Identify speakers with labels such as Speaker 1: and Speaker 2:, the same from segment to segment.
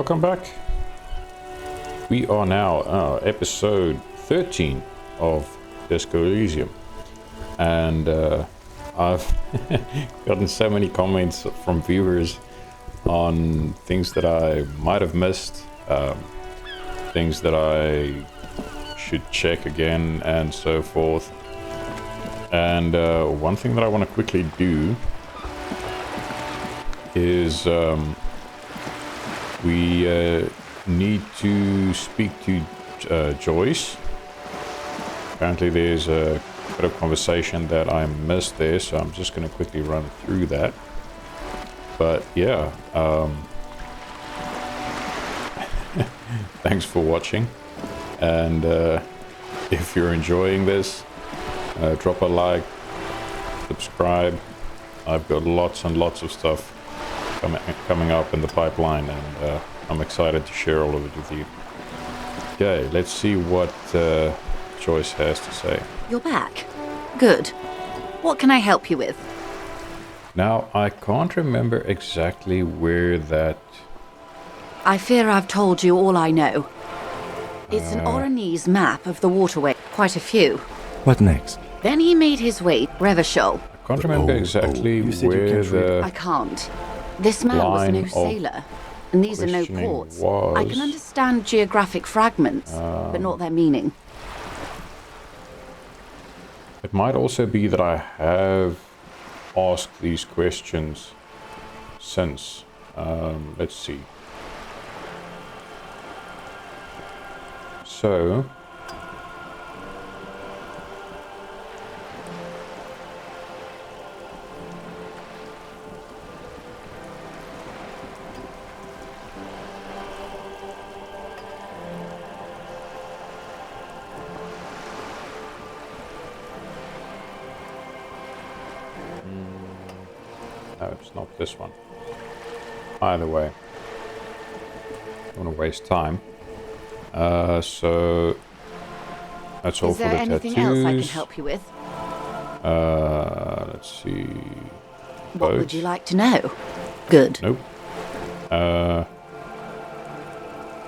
Speaker 1: welcome back. We are now episode 13 of Elysium, and I've gotten so many comments from viewers on things that I might have missed, things that I should check again, and so forth. And one thing that I want to quickly do is we need to speak to Joyce. Apparently there's a bit of conversation that I missed there, so I'm just going to quickly run through that. But yeah, thanks for watching, and if you're enjoying this, drop a like, subscribe. I've got lots and lots of stuff coming up in the pipeline, and I'm excited to share all of it with you. Okay, let's see what Joyce has to say.
Speaker 2: You're back. Good. What can I help you with?
Speaker 1: Now, I can't remember exactly where that...
Speaker 2: I fear I've told you all I know. It's an Oranese map of the waterway. Quite a few.
Speaker 3: What next?
Speaker 2: Then he made his way to Revachol.
Speaker 1: I can't remember exactly where the...
Speaker 2: I can't. This man was no sailor, and these are no ports. I can understand geographic fragments, but not their meaning.
Speaker 1: It might also be that I have asked these questions since. Let's see. So... No, it's not this one. Either way, don't want to waste time. So that's all for the tattoos.
Speaker 2: Is there anything else I can help you with?
Speaker 1: Let's see.
Speaker 2: What would you like to know? Good.
Speaker 1: Nope.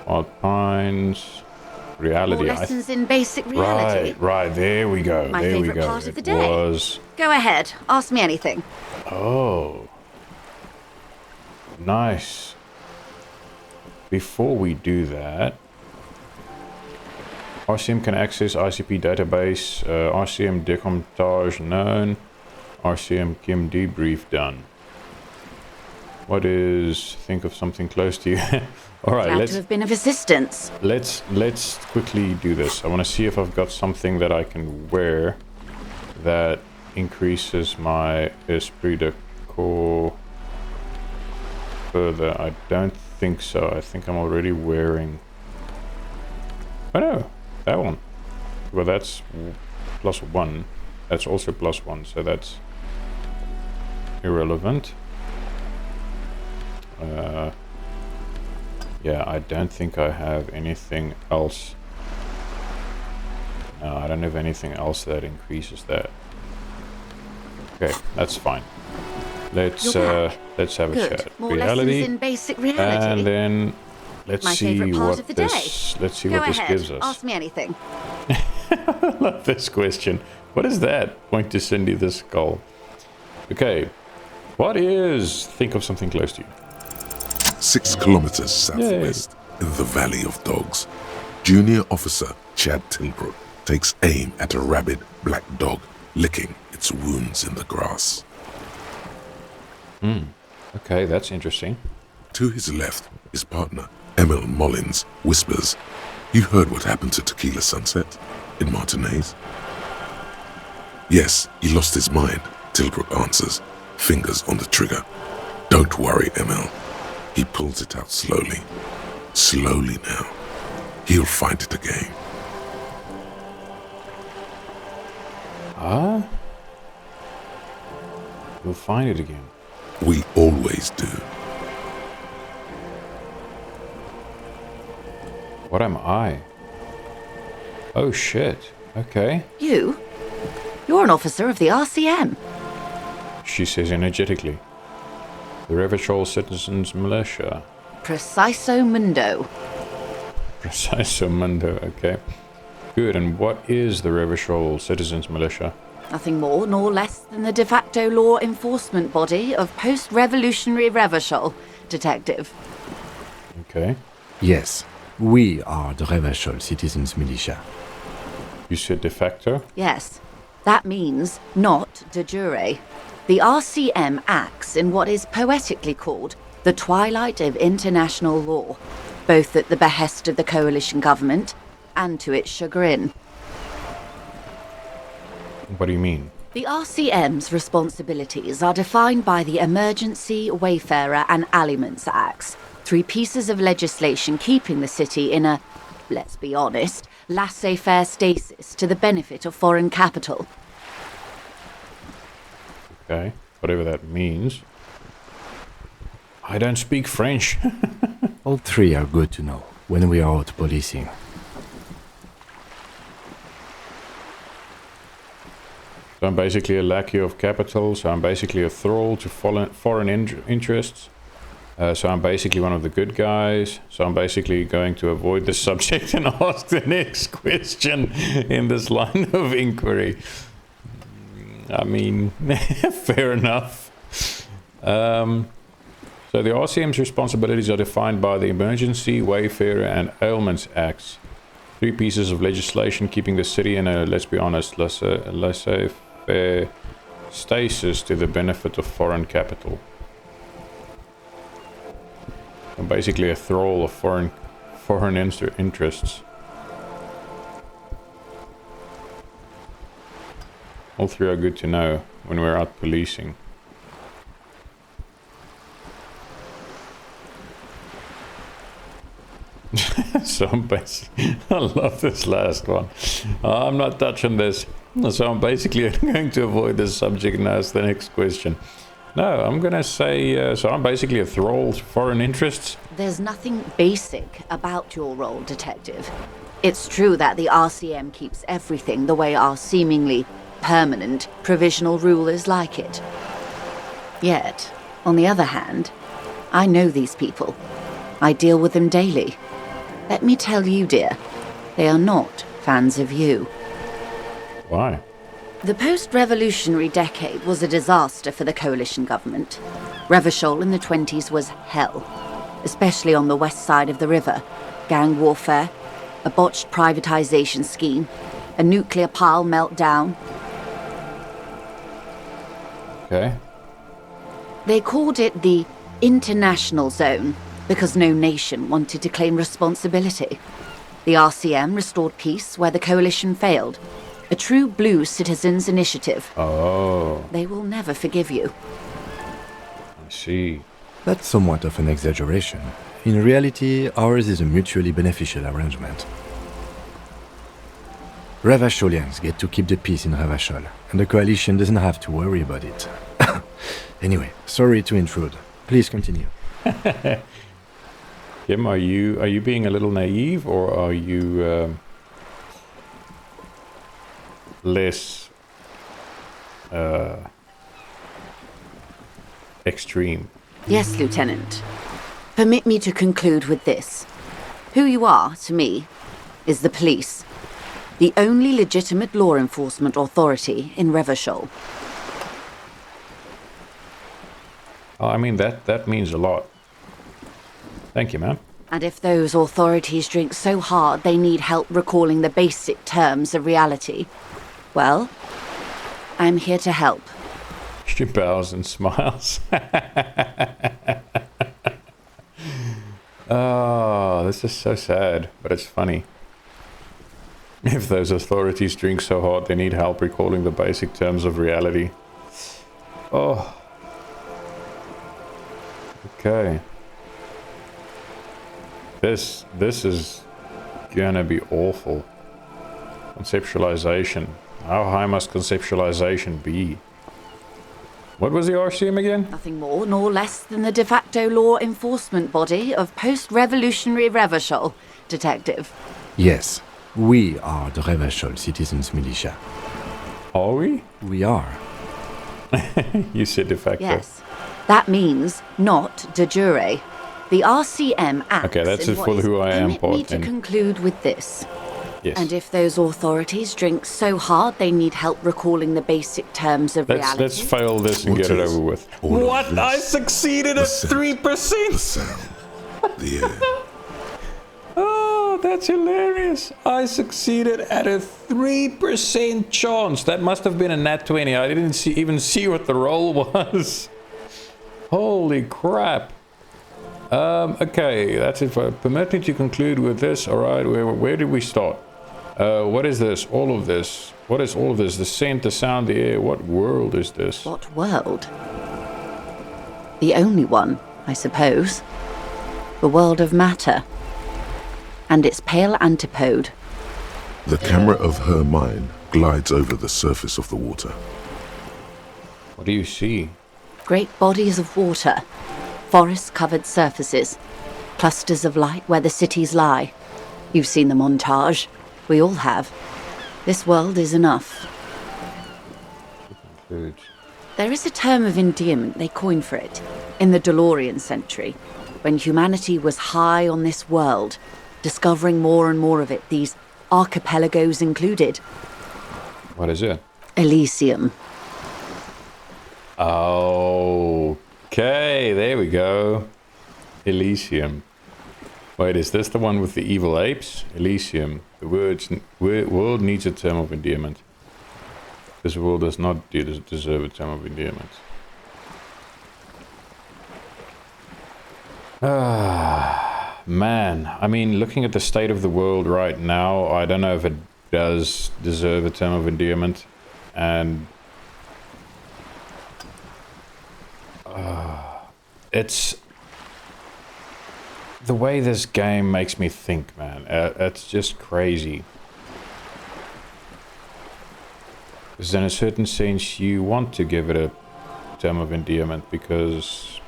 Speaker 1: Wild Pines. Reality.
Speaker 2: More lessons in basic reality.
Speaker 1: Right. There we go.
Speaker 2: My favorite part of the day.
Speaker 1: Was...
Speaker 2: Go ahead. Ask me anything.
Speaker 1: Oh. Nice. Before we do that, RCM can access ICP database, RCM decomptage known, RCM Kim debrief done. What is, think of something close to you? All right,
Speaker 2: Glad to have been of assistance.
Speaker 1: Let's quickly do this. I want to see if I've got something that I can wear that increases my esprit de corps further. I don't think so. I think I'm already wearing... Oh no, that one. Well, that's +1. That's also +1, so that's irrelevant. Yeah, I don't think I have anything else. No, I don't have anything else that increases that. Okay, that's fine. Let's have a chat.
Speaker 2: More reality in basic reality.
Speaker 1: And then let's see what this gives us.
Speaker 2: Ask me anything.
Speaker 1: I love this question. What is that? Point to Cindy the skull. Okay. What is, think of something close to you.
Speaker 4: 6 kilometers southwest, in the Valley of Dogs, Junior Officer Chad Tilbrook takes aim at a rabid black dog licking its wounds in the grass.
Speaker 1: Okay, that's interesting.
Speaker 4: To his left, his partner, Emil Mullins, whispers, "You heard what happened to Tequila Sunset in Martinez?" "Yes, he lost his mind," Tilbrook answers, fingers on the trigger. "Don't worry, Emil." He pulls it out slowly. Slowly now. He'll find it again.
Speaker 1: You'll find it again.
Speaker 4: We always do.
Speaker 1: What am I? Oh shit. Okay.
Speaker 2: You're an officer of the RCM.
Speaker 1: She says energetically. The Revachol Citizens Militia.
Speaker 2: Preciso Mundo.
Speaker 1: Preciso Mundo, okay. Good, and what is the Revachol Citizens Militia?
Speaker 2: Nothing more nor less than the de facto law enforcement body of post-revolutionary Revachol, Detective.
Speaker 1: Okay.
Speaker 3: Yes, we are the Revachol Citizens Militia.
Speaker 1: You said de facto?
Speaker 2: Yes. That means not de jure. The RCM acts in what is poetically called the twilight of international law, both at the behest of the coalition government and to its chagrin.
Speaker 1: What do you mean?
Speaker 2: The RCM's responsibilities are defined by the Emergency, Wayfarer and Aliments Acts, 3 pieces of legislation keeping the city in a, let's be honest, laissez-faire stasis to the benefit of foreign capital.
Speaker 1: Okay, whatever that means. I don't speak French.
Speaker 3: All 3 are good to know when we are out policing.
Speaker 1: So I'm basically a lackey of capital, so I'm basically a thrall to foreign interests. So I'm basically one of the good guys. So I'm basically going to avoid the subject and ask the next question in this line of inquiry. I mean, fair enough. So the RCM's responsibilities are defined by the Emergency, Wayfarer and Ailments Acts. 3 pieces of legislation keeping the city in a, let's be honest, laissez-faire stasis to the benefit of foreign capital. I'm basically a thrall of foreign interests. All 3 are good to know when we're out policing. So I'm basically, I love this last one. I'm not touching this. So I'm basically going to avoid this subject and ask the next question. No, I'm going to say, so I'm basically a thrall to foreign interests.
Speaker 2: There's nothing basic about your role, Detective. It's true that the RCM keeps everything the way our seemingly permanent provisional rulers like it. Yet, on the other hand, I know these people. I deal with them daily. Let me tell you, dear, they are not fans of you.
Speaker 1: Why?
Speaker 2: The post-revolutionary decade was a disaster for the coalition government. Revachol in the 20s was hell, especially on the west side of the river. Gang warfare, a botched privatization scheme, a nuclear pile meltdown.
Speaker 1: Okay.
Speaker 2: They called it the International Zone because no nation wanted to claim responsibility. The RCM restored peace where the coalition failed. A true blue citizens' initiative.
Speaker 1: Oh.
Speaker 2: They will never forgive you.
Speaker 1: I see.
Speaker 3: That's somewhat of an exaggeration. In reality, ours is a mutually beneficial arrangement. Revacholians get to keep the peace in Revachol, and the coalition doesn't have to worry about it. Anyway, sorry to intrude. Please continue.
Speaker 1: Kim, are you being a little naive, or are you less extreme?
Speaker 2: Yes, Lieutenant. Permit me to conclude with this. Who you are, to me, is the police. The only legitimate law enforcement authority in Revachol.
Speaker 1: Oh, I mean, that means a lot. Thank you, man.
Speaker 2: And if those authorities drink so hard they need help recalling the basic terms of reality, well, I'm here to help.
Speaker 1: She bows and smiles. Oh, this is so sad, but it's funny. If those authorities drink so hard they need help recalling the basic terms of reality. Oh. Okay. This is gonna be awful. Conceptualization. How high must conceptualization be? What was the RCM again?
Speaker 2: Nothing more nor less than the de facto law enforcement body of post-revolutionary Revachol, Detective.
Speaker 3: Yes, we are the Revachol Citizens Militia.
Speaker 1: Are we?
Speaker 3: We are.
Speaker 1: You said de facto.
Speaker 2: Yes. That means not de jure. The RCM acts
Speaker 1: Okay, that's
Speaker 2: in
Speaker 1: it
Speaker 2: what
Speaker 1: for
Speaker 2: is-
Speaker 1: who I am
Speaker 2: Permit me
Speaker 1: part
Speaker 2: to
Speaker 1: then.
Speaker 2: conclude with this.
Speaker 1: Yes.
Speaker 2: And if those authorities drink so hard they need help recalling the basic terms of reality...
Speaker 1: Let's fail this and
Speaker 4: What
Speaker 1: get it
Speaker 4: is
Speaker 1: over with.
Speaker 4: all of
Speaker 1: What? I
Speaker 4: this?
Speaker 1: succeeded
Speaker 4: The
Speaker 1: at
Speaker 4: scent,
Speaker 1: 3%.
Speaker 4: The sound, the air.
Speaker 1: Oh, that's hilarious. I succeeded at a 3% chance. That must have been a nat 20. I didn't even see what the roll was. Holy crap. Okay, that's it. Permit me to conclude with this. All right, where did we start? What is this? All of this. What is all of this? The scent, the sound, the air. What world is this?
Speaker 2: What world? The only one, I suppose. The world of matter. And its pale antipode.
Speaker 4: The camera of her mind glides over the surface of the water.
Speaker 1: What do you see?
Speaker 2: Great bodies of water. Forest-covered surfaces. Clusters of light where the cities lie. You've seen the montage. We all have. This world is enough.
Speaker 1: Concludes.
Speaker 2: There is a term of endearment they coined for it in the DeLorean century, when humanity was high on this world, discovering more and more of it, these archipelagos included.
Speaker 1: What is it?
Speaker 2: Elysium.
Speaker 1: Okay, there we go. Elysium. Wait, is this the one with the evil apes? Elysium. The world needs a term of endearment. This world does not deserve a term of endearment. Man, I mean, looking at the state of the world right now, I don't know if it does deserve a term of endearment. And it's the way this game makes me think, man. It's just crazy. Because in a certain sense, you want to give it a term of endearment because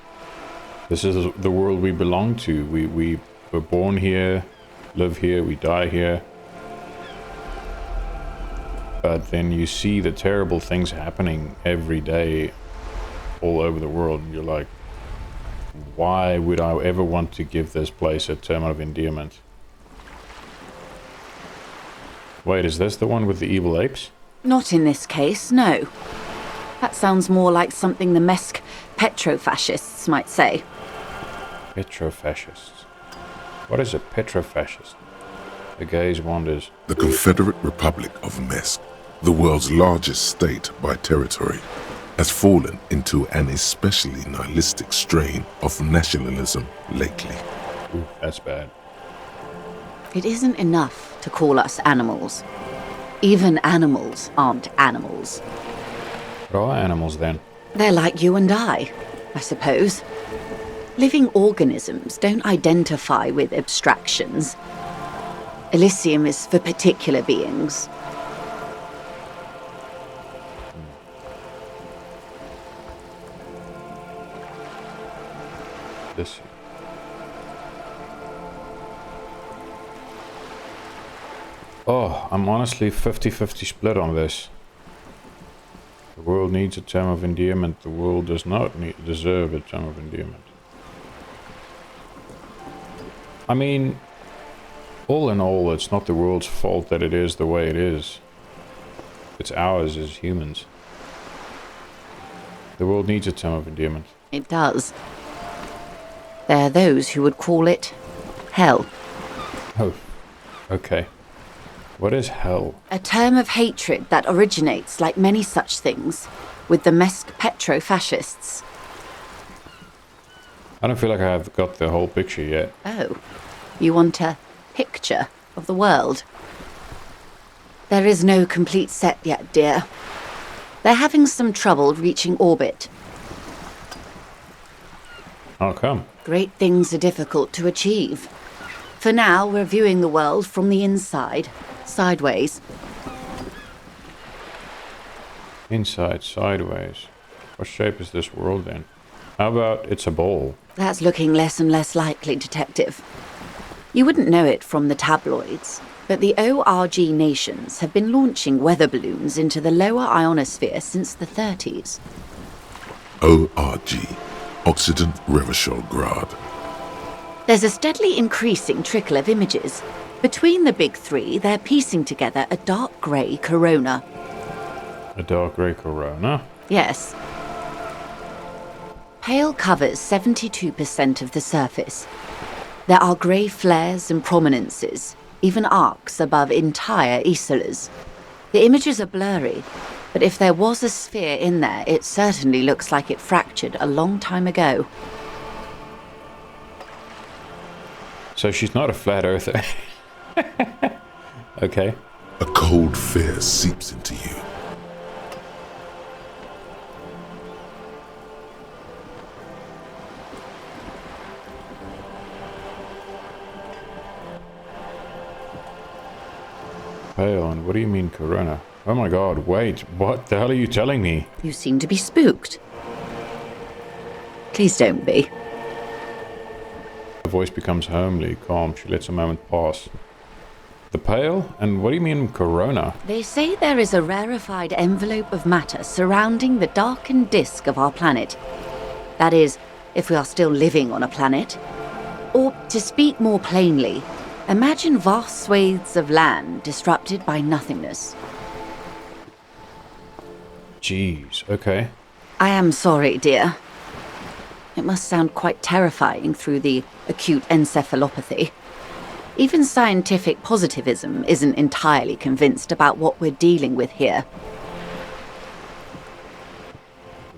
Speaker 1: this is the world we belong to. We were born here, live here, we die here. But then you see the terrible things happening every day all over the world, and you're like, why would I ever want to give this place a term of endearment? Wait, is this the one with the evil apes?
Speaker 2: Not in this case, no. That sounds more like something the Mesk petrofascists might say.
Speaker 1: Petrofascists. What is a petrofascist? The gaze wanders.
Speaker 4: The Confederate Republic of Mesk, the world's largest state by territory, has fallen into an especially nihilistic strain of nationalism lately.
Speaker 1: Ooh, that's bad.
Speaker 2: It isn't enough to call us animals. Even animals aren't animals.
Speaker 1: What are animals then?
Speaker 2: They're like you and I suppose. Living organisms don't identify with abstractions. Elysium is for particular beings.
Speaker 1: This. Oh, I'm honestly 50-50 split on this. The world needs a term of endearment. The world does not deserve a term of endearment. I mean, all in all, it's not the world's fault that it is the way it is. It's ours as humans. The world needs a term of endearment.
Speaker 2: It does. There are those who would call it hell.
Speaker 1: Oh, okay. What is hell?
Speaker 2: A term of hatred that originates, like many such things, with the Mesk petrofascists.
Speaker 1: I don't feel like I've got the whole picture yet.
Speaker 2: Oh, you want a picture of the world? There is no complete set yet, dear. They're having some trouble reaching orbit.
Speaker 1: How come?
Speaker 2: Great things are difficult to achieve. For now, we're viewing the world from the inside, sideways.
Speaker 1: Inside, sideways. What shape is this world in? How about it's a ball?
Speaker 2: That's looking less and less likely, Detective. You wouldn't know it from the tabloids, but the ORG nations have been launching weather balloons into the lower ionosphere since the 30s.
Speaker 4: ORG, Occident Revachol Grad.
Speaker 2: There's a steadily increasing trickle of images. Between the big three, they're piecing together a dark grey corona.
Speaker 1: A dark grey corona?
Speaker 2: Yes. Pale covers 72% of the surface. There are grey flares and prominences, even arcs above entire isolas. The images are blurry, but if there was a sphere in there, it certainly looks like it fractured a long time ago.
Speaker 1: So she's not a flat earther. Okay.
Speaker 4: A cold fear seeps into you.
Speaker 1: Pale, and what do you mean corona? Oh my god, wait, what the hell are you telling me?
Speaker 2: You seem to be spooked. Please don't be.
Speaker 1: Her voice becomes homely, calm. She lets a moment pass. The pale? And what do you mean corona?
Speaker 2: They say there is a rarefied envelope of matter surrounding the darkened disk of our planet. That is, if we are still living on a planet. Or, to speak more plainly, imagine vast swathes of land disrupted by nothingness.
Speaker 1: Jeez, okay.
Speaker 2: I am sorry, dear. It must sound quite terrifying through the acute encephalopathy. Even scientific positivism isn't entirely convinced about what we're dealing with here.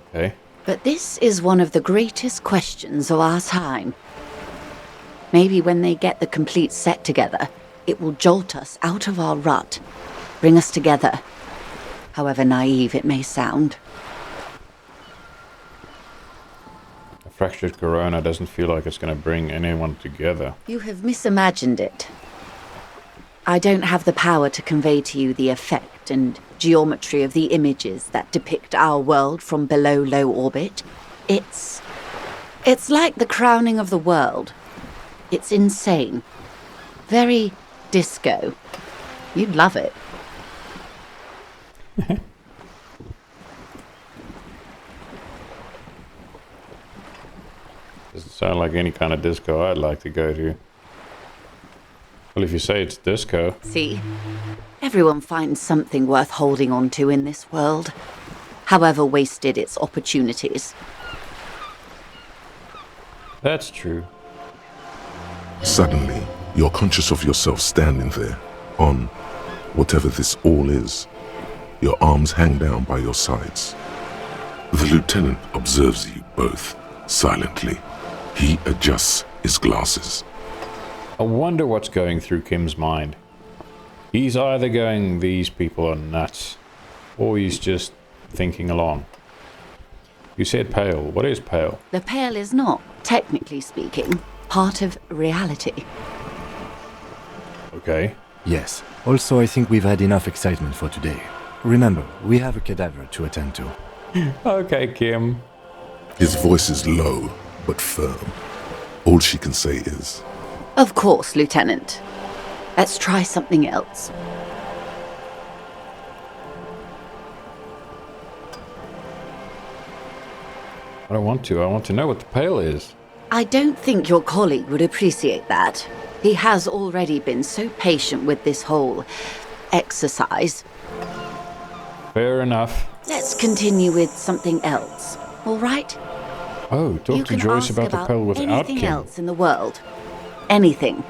Speaker 1: Okay.
Speaker 2: But this is one of the greatest questions of our time. Maybe when they get the complete set together, it will jolt us out of our rut, bring us together, however naive it may sound.
Speaker 1: A fractured corona doesn't feel like it's going to bring anyone together.
Speaker 2: You have misimagined it. I don't have the power to convey to you the effect and geometry of the images that depict our world from below low orbit. It's like the crowning of the world. It's insane. Very disco. You'd love it.
Speaker 1: Doesn't sound like any kind of disco I'd like to go to. Well, if you say it's disco.
Speaker 2: See, everyone finds something worth holding on to in this world, however wasted its opportunities.
Speaker 1: That's true.
Speaker 4: Suddenly, you're conscious of yourself standing there, on whatever this all is. Your arms hang down by your sides. The lieutenant observes you both, silently. He adjusts his glasses.
Speaker 1: I wonder what's going through Kim's mind. He's either going, these people are nuts, or he's just thinking along. You said pale. What is pale?
Speaker 2: The pale is not, technically speaking, part of reality.
Speaker 1: Okay.
Speaker 3: Yes. Also, I think we've had enough excitement for today. Remember, we have a cadaver to attend to.
Speaker 1: Okay, Kim.
Speaker 4: His voice is low, but firm. All she can say is,
Speaker 2: Of course, Lieutenant. Let's try something else.
Speaker 1: I don't want to. I want to know what the pale is.
Speaker 2: I don't think your colleague would appreciate that. He has already been so patient with this whole exercise.
Speaker 1: Fair enough.
Speaker 2: Let's continue with something else, all right?
Speaker 1: Oh, talk
Speaker 2: You
Speaker 1: to
Speaker 2: can
Speaker 1: Joyce
Speaker 2: ask
Speaker 1: about the pale without
Speaker 2: anything
Speaker 1: Kim.
Speaker 2: else in the world. Anything.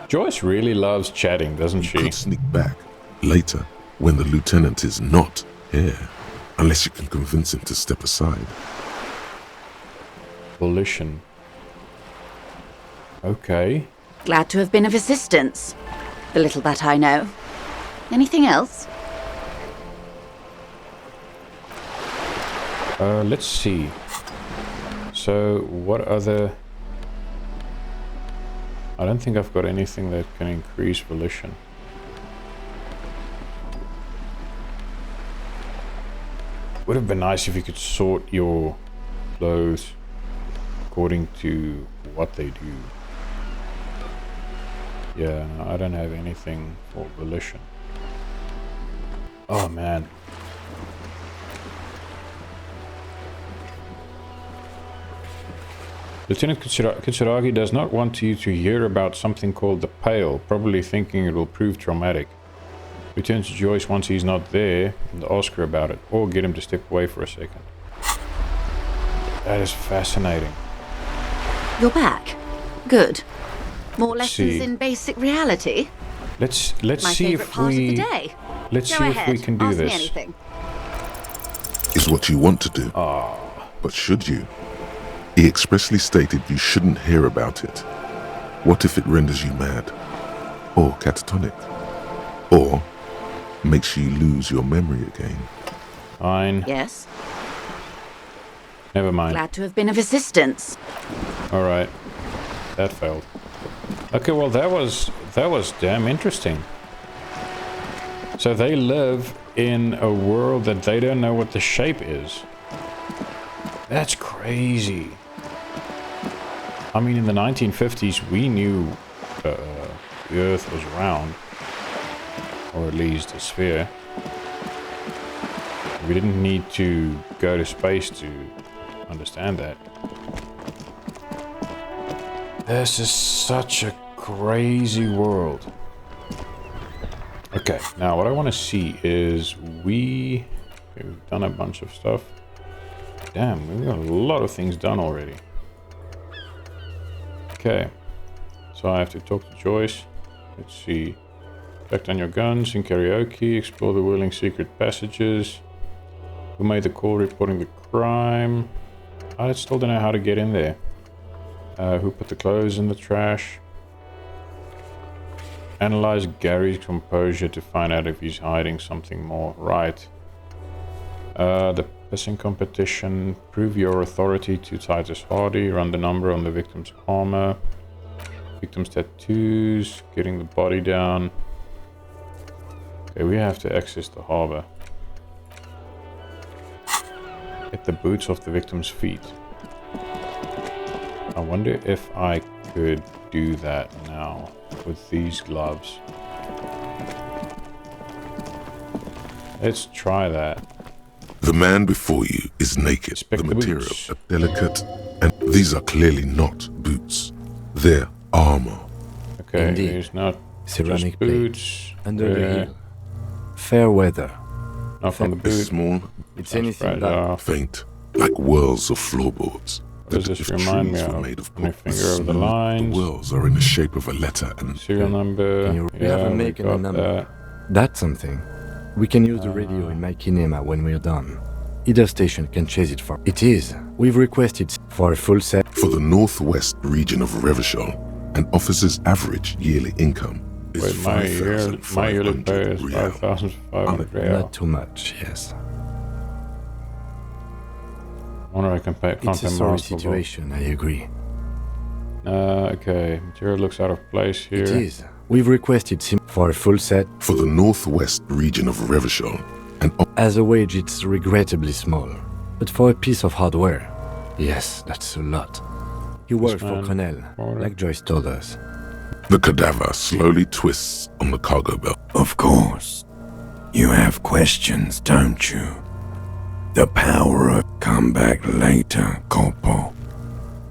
Speaker 1: Joyce really loves chatting, doesn't
Speaker 4: you
Speaker 1: she?
Speaker 4: could sneak back later when the lieutenant is not here, unless you can convince him to step aside.
Speaker 1: Volition. Okay.
Speaker 2: Glad to have been of assistance. The little that I know. Anything else?
Speaker 1: Let's see. So, what other... I don't think I've got anything that can increase volition. Would have been nice if you could sort your clothes according to what they do. Yeah, no, I don't have anything for volition. Oh man. Lieutenant Kitsuragi does not want you to hear about something called the Pale, probably thinking it will prove traumatic. Return to Joyce once he's not there and ask her about it, or get him to step away for a second. That is fascinating.
Speaker 2: You're back. Good. More
Speaker 1: Let's
Speaker 2: lessons
Speaker 1: see.
Speaker 2: in basic reality.
Speaker 1: Let's
Speaker 2: My
Speaker 1: see
Speaker 2: favorite
Speaker 1: if
Speaker 2: part
Speaker 1: we
Speaker 2: of the day.
Speaker 1: let's
Speaker 2: Go
Speaker 1: see
Speaker 2: ahead.
Speaker 1: if we can do
Speaker 2: Ask me
Speaker 1: this.
Speaker 2: anything.
Speaker 4: Is what you want to do. But should you? He expressly stated you shouldn't hear about it. What if it renders you mad? Or catatonic? Or makes you lose your memory again?
Speaker 1: Fine.
Speaker 2: Yes.
Speaker 1: Never mind.
Speaker 2: Glad to have been of assistance.
Speaker 1: Alright. That failed. Okay, well that was damn interesting. So they live in a world that they don't know what the shape is. That's crazy. I mean, in the 1950s, we knew the Earth was round. Or at least a sphere. We didn't need to go to space to understand that. This is such a crazy world. Okay, now what I want to see is we've done a bunch of stuff. Damn, we've got a lot of things done already. Okay, so I have to talk to Joyce. Let's see. Back on your guns in karaoke. Explore the whirling secret passages. Who made the call reporting the crime? I still don't know how to get in there. Who put the clothes in the trash? Analyze Gary's composure to find out if he's hiding something more. Right. The pissing competition. Prove your authority to Titus Hardy. Run the number on the victim's armor. Victim's tattoos. Getting the body down. Okay, we have to access the harbor. Get the boots off the victim's feet. I wonder if I could do that now with these gloves. Let's try that.
Speaker 4: The man before you is naked.
Speaker 1: Inspect
Speaker 4: The
Speaker 1: the
Speaker 4: material
Speaker 1: boots.
Speaker 4: are delicate, and these are clearly not boots. They're armor.
Speaker 1: Okay,
Speaker 3: Indeed.
Speaker 1: there's not
Speaker 3: Ceramic
Speaker 1: just
Speaker 3: plate.
Speaker 1: boots.
Speaker 3: Under the heel. Fair weather.
Speaker 1: Not from the
Speaker 4: They're
Speaker 1: boot.
Speaker 4: small,
Speaker 3: It's
Speaker 1: Sounds
Speaker 3: anything
Speaker 1: fragile.
Speaker 3: but.
Speaker 4: faint, like whirls of floorboards.
Speaker 1: What does this remind me
Speaker 4: were
Speaker 1: of?
Speaker 4: made of
Speaker 1: Put my
Speaker 4: pulp,
Speaker 1: finger over the
Speaker 4: smooth,
Speaker 1: lines.
Speaker 4: whirls are in the shape of a letter and
Speaker 1: Serial number.
Speaker 3: Can you
Speaker 1: Yeah,
Speaker 3: have a
Speaker 1: we
Speaker 3: make and a
Speaker 1: got
Speaker 3: number?
Speaker 1: that.
Speaker 3: That's something. We can use the radio in my kinema when we're done. Either station can chase it for. It is. We've requested for a full set.
Speaker 4: for the northwest region of Revachol, an officer's average yearly income is
Speaker 1: Wait, my yearly pay is
Speaker 4: 5,500 real.
Speaker 1: 5,500 real.
Speaker 3: Not too much, yes.
Speaker 1: I wonder if I can pay. Can't
Speaker 3: It's a
Speaker 1: pay
Speaker 3: sorry
Speaker 1: more for both.
Speaker 3: situation, I agree.
Speaker 1: Okay, material looks out of place here.
Speaker 3: It is. We've requested for a full set.
Speaker 4: For the northwest region of Revachol, an
Speaker 3: As a wage, it's regrettably small. But for a piece of hardware, yes, that's a lot. You work for
Speaker 1: man,
Speaker 3: Connell,
Speaker 1: order.
Speaker 3: like Joyce told us.
Speaker 4: The cadaver slowly twists on the cargo belt.
Speaker 5: Of course. You have questions, don't you? The power of come back later, Corporal.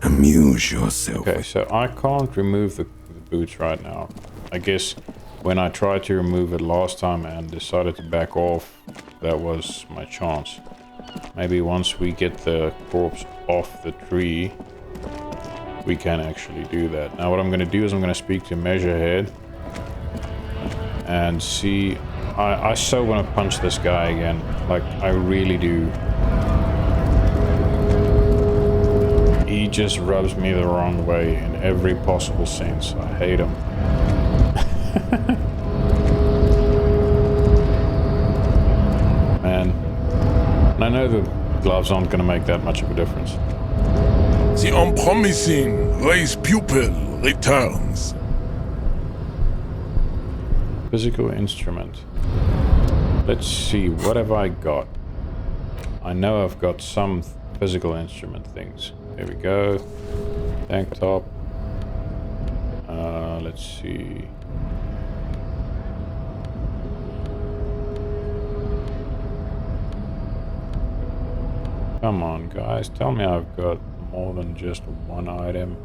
Speaker 5: Amuse yourself.
Speaker 1: Okay, so I can't remove the boots right now. I guess when I tried to remove it last time and decided to back off, that was my chance. Maybe once we get the corpse off the tree, we can actually do that. Now what I'm going to do is I'm going to speak to Measurehead and see. I so want to punch this guy again. Like, I really do. He just rubs me the wrong way in every possible sense. I hate him. Man. And I know the gloves aren't going to make that much of a difference.
Speaker 5: The unpromising race pupil returns.
Speaker 1: Physical instrument. Let's see, what have I got? I know I've got some physical instrument things. There we go. Tank top. Let's see. Come on, guys. Tell me I've got more than just one item.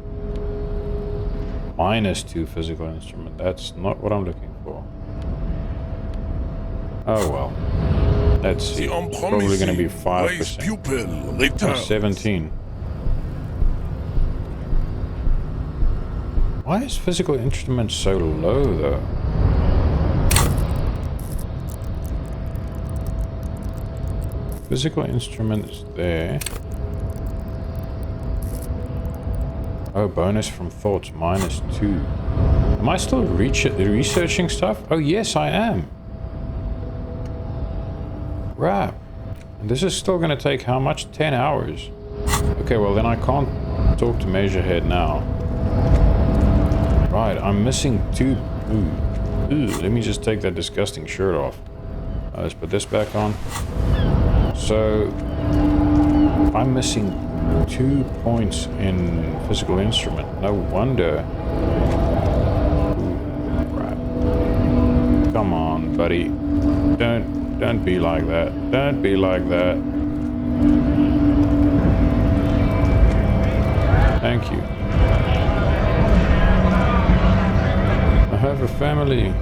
Speaker 1: -2 physical instrument. That's not what I'm looking for. Oh well. Let's see. Probably going to be 5%. Oh, 17. Why is physical instrument so low though? Physical instrument is there. Oh, bonus from thoughts, -2. Am I still researching stuff? Oh yes, I am. Crap. And this is still going to take how much? 10 hours. Okay, well then I can't talk to Measurehead now. Right, I'm missing 2. Ooh, let me just take that disgusting shirt off. Let's put this back on. So, I'm missing 2 points in physical instrument. No wonder. Ooh, crap. Come on, buddy. Don't be like that. Don't be like that. Thank you. I have a family.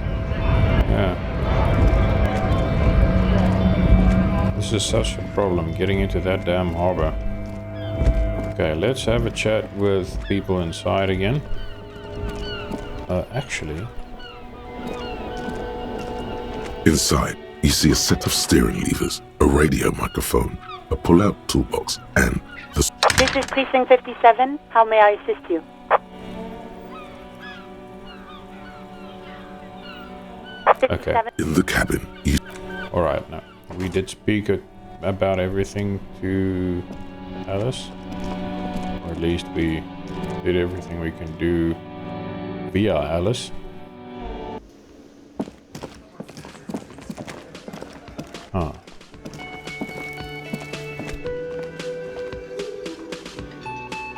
Speaker 1: Yeah. This is such a problem, getting into that damn harbor. Okay, let's have a chat with people inside again. Actually...
Speaker 4: Inside, you see a set of steering levers, a radio microphone, a pull-out toolbox, and the...
Speaker 6: This is Precinct 57. How may I assist you?
Speaker 1: Okay.
Speaker 4: In the cabin, you...
Speaker 1: Alright, now, we did speak about everything to Alice. Or at least we did everything we can do via Alice. Huh.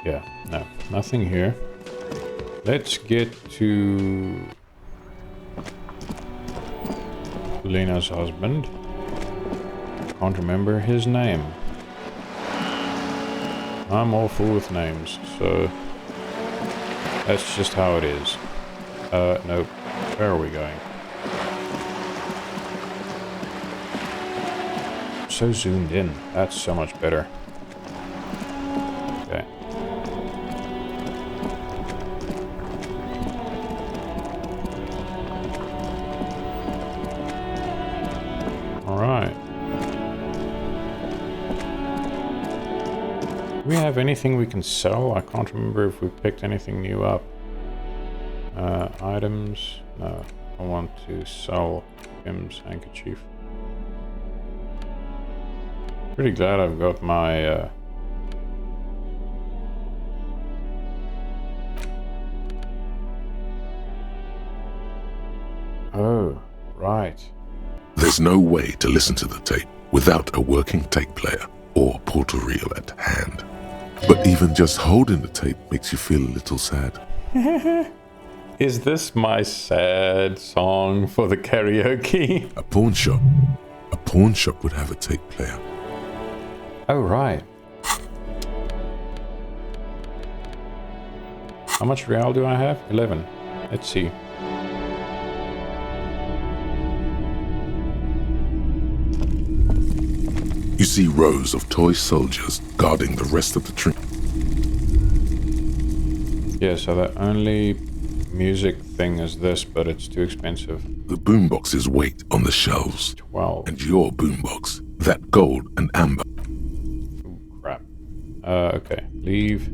Speaker 1: Yeah, no, nothing here. Let's get to Lena's husband. Can't remember his name. I'm awful with names, so that's just how it is. Nope. Where are we going? So zoomed in. That's so much better. Okay. Alright. Do we have anything we can sell? I can't remember if we picked anything new up. Items? No. I want to sell Kim's handkerchief. Pretty glad I've got my Oh, right.
Speaker 4: There's no way to listen to the tape without a working tape player or portal reel at hand. But even just holding the tape makes you feel a little sad.
Speaker 1: Is this my sad song for the karaoke?
Speaker 4: A pawn shop would have a tape player.
Speaker 1: Oh, right. How much real do I have? 11. Let's see.
Speaker 4: You see rows of toy soldiers guarding the rest of the train.
Speaker 1: Yeah, so the only music thing is this, but it's too expensive.
Speaker 4: The boomboxes wait on the shelves.
Speaker 1: 12.
Speaker 4: And your boombox, that gold and amber.
Speaker 1: Ooh, crap. Okay, leave.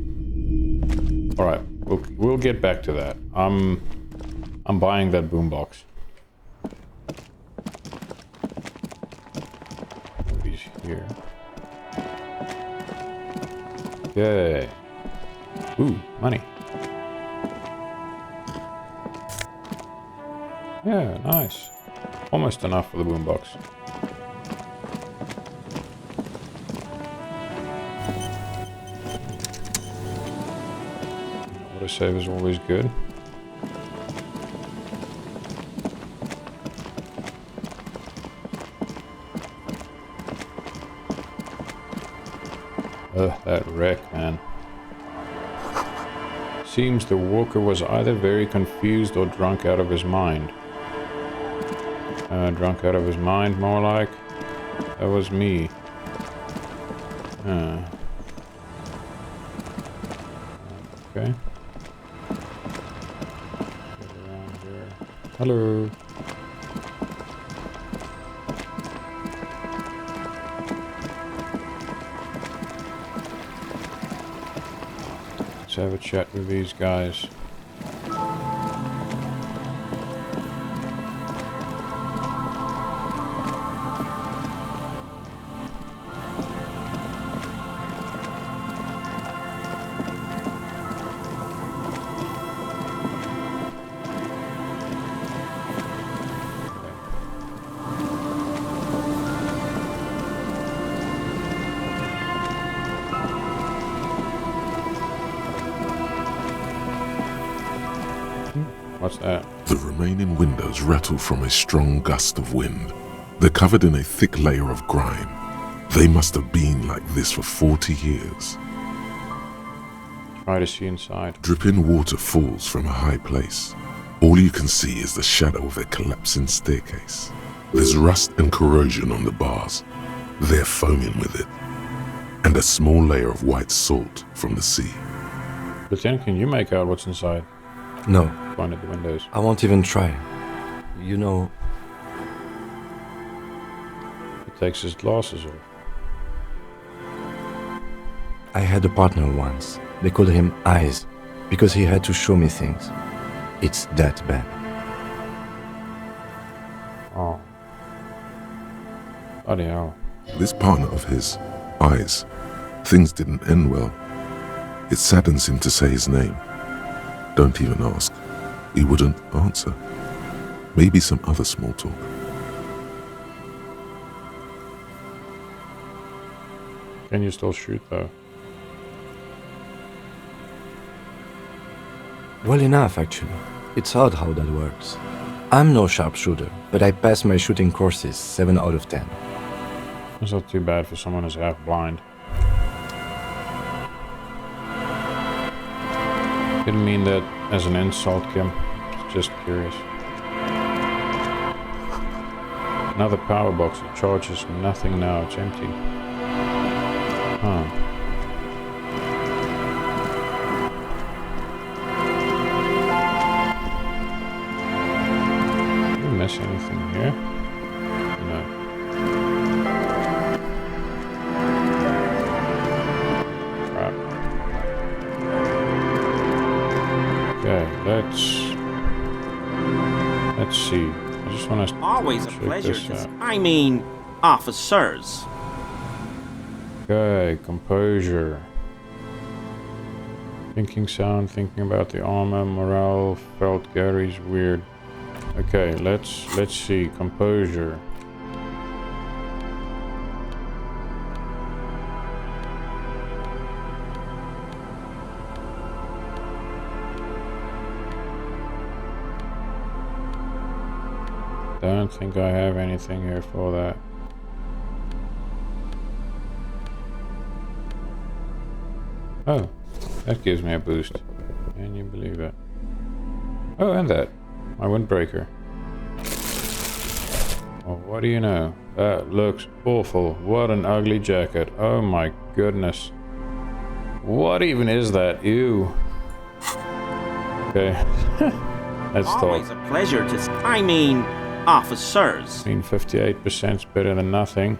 Speaker 1: All right, we'll get back to that. I'm buying that boombox. He's here. Okay. Ooh, money. Yeah, nice. Almost enough for the boombox. Autosave is always good. Ugh, that wreck, man. Seems the walker was either very confused or drunk out of his mind. Drunk out of his mind, more like. That was me. Okay. Get around here. Hello. Let's have a chat with these guys. What's that?
Speaker 4: The remaining windows rattle from a strong gust of wind. They're covered in a thick layer of grime. They must have been like this for 40 years.
Speaker 1: Try to see inside.
Speaker 4: Dripping water falls from a high place. All you can see is the shadow of a collapsing staircase. There's rust and corrosion on the bars. They're foaming with it. And a small layer of white salt from the sea.
Speaker 1: Lieutenant, can you make out what's inside?
Speaker 3: No,
Speaker 1: Point at the windows.
Speaker 3: I won't even try. You know,
Speaker 1: He takes his glasses off.
Speaker 3: I had a partner once. They called him Eyes, because he had to show me things. It's that bad.
Speaker 1: Oh. Bloody hell.
Speaker 4: This partner of his, Eyes, things didn't end well. It saddens him to say his name. Don't even ask. He wouldn't answer. Maybe some other small talk.
Speaker 1: Can you still shoot though?
Speaker 3: Well enough, actually. It's odd how that works. I'm no sharpshooter, but I passed my shooting courses 7 out of 10.
Speaker 1: That's not too bad for someone who's half blind. Didn't mean that as an insult, Kim. Just curious. Another power box. It charges nothing now. It's empty. Huh. Did we miss anything here? No. Crap. Okay, let's see. I just want to
Speaker 7: Always a
Speaker 1: check
Speaker 7: pleasure
Speaker 1: this
Speaker 7: to...
Speaker 1: out.
Speaker 7: I mean, officers.
Speaker 1: Okay, composure. Thinking sound, thinking about the armor, morale, felt Gary's weird. Okay, let's see. Composure. Don't think I have anything here for that. Oh, that gives me a boost. Can you believe it? Oh, and that. My windbreaker. Well, what do you know? That looks awful. What an ugly jacket. Oh my goodness. What even is that? Ew. Okay. Let's
Speaker 7: Always
Speaker 1: talk.
Speaker 7: a pleasure to... I mean, officers.
Speaker 1: 58% is better than nothing.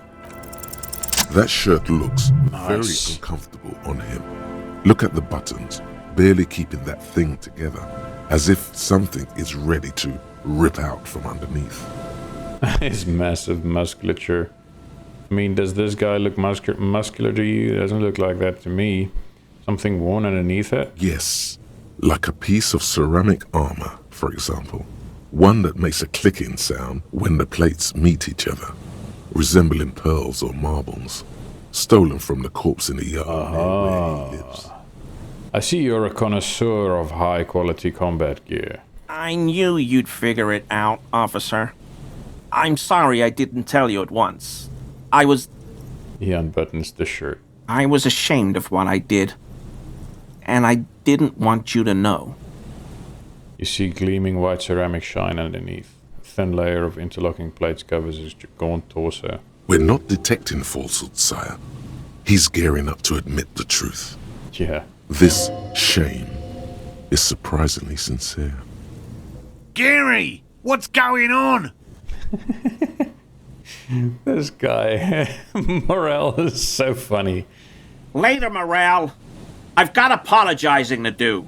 Speaker 4: That shirt looks
Speaker 1: Nice.
Speaker 4: very uncomfortable on him. Look at the buttons, barely keeping that thing together, as if something is ready to rip out from underneath.
Speaker 1: His massive musculature. I mean, does this guy look muscular to you? It doesn't look like that to me. Something worn underneath it?
Speaker 4: Yes, like a piece of ceramic armor, for example. One that makes a clicking sound when the plates meet each other, resembling pearls or marbles, stolen from the corpse in the yard near where he lives.
Speaker 1: I see you're a connoisseur of high-quality combat gear.
Speaker 7: I knew you'd figure it out, officer. I'm sorry I didn't tell you at once. I was
Speaker 1: He unbuttons the shirt.
Speaker 7: ashamed of what I did. and I didn't want you to know.
Speaker 1: You see gleaming white ceramic shine underneath. A thin layer of interlocking plates covers his gaunt torso.
Speaker 4: We're not detecting falsehood, sire. He's gearing up to admit the truth.
Speaker 1: Yeah.
Speaker 4: This shame is surprisingly sincere.
Speaker 8: Gary, what's going on?
Speaker 1: This guy, Morel, is so funny.
Speaker 7: Later, Morale. I've got apologizing to do.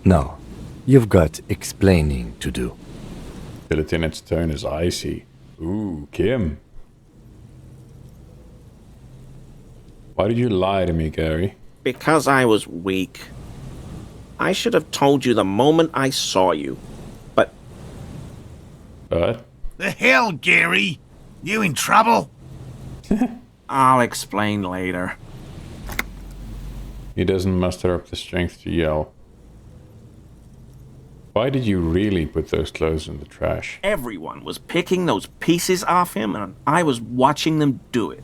Speaker 3: No, you've got explaining to do.
Speaker 1: The lieutenant's tone is icy. Ooh, Kim. Why did you lie to me, Gary?
Speaker 7: Because I was weak. I should have told you the moment I saw you. But
Speaker 1: But?
Speaker 8: The hell, Gary? You in trouble?
Speaker 7: I'll explain later.
Speaker 1: He doesn't muster up the strength to yell. Why did you really put those clothes in the trash?
Speaker 7: Everyone was picking those pieces off him, and I was watching them do it.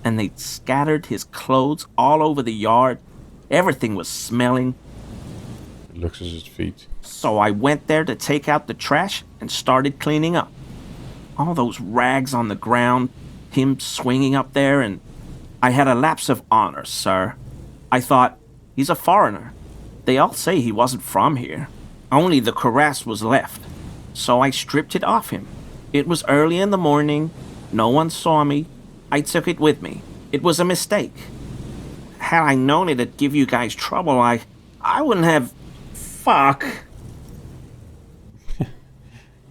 Speaker 7: And they'd scattered his clothes all over the yard. Everything was smelling.
Speaker 1: He looks at his feet.
Speaker 7: So I went there to take out the trash and started cleaning up. All those rags on the ground, him swinging up there, and I had a lapse of honor, sir. I thought, he's a foreigner. They all say he wasn't from here. Only the cuirass was left. So I stripped it off him. It was early in the morning. No one saw me. I took it with me. It was a mistake. Had I known it'd give you guys trouble, I wouldn't have... Fuck.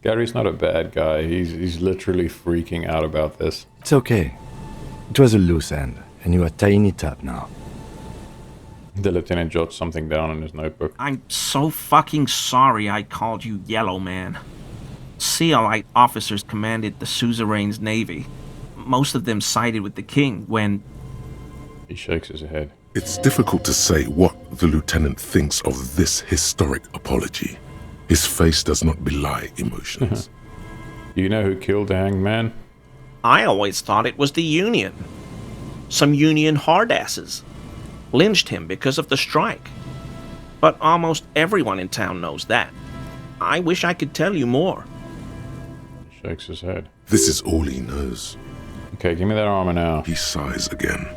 Speaker 1: Gary's not a bad guy. He's literally freaking out about this.
Speaker 3: It's okay. It was a loose end, and you are tying it up now.
Speaker 1: The lieutenant jots something down in his notebook.
Speaker 7: I'm so fucking sorry I called you Yellow Man. Sealite officers commanded the suzerain's navy. Most of them sided with the king when...
Speaker 1: He shakes his head.
Speaker 4: It's difficult to say what the lieutenant thinks of this historic apology. His face does not belie emotions.
Speaker 1: Do you know who killed the hanged man?
Speaker 7: I always thought it was the Union. Some Union hardasses. Lynched him because of the strike. But almost everyone in town knows that. I wish I could tell you more.
Speaker 1: He shakes his head.
Speaker 4: This is all he knows.
Speaker 1: Okay, give me that armor now.
Speaker 4: He sighs again,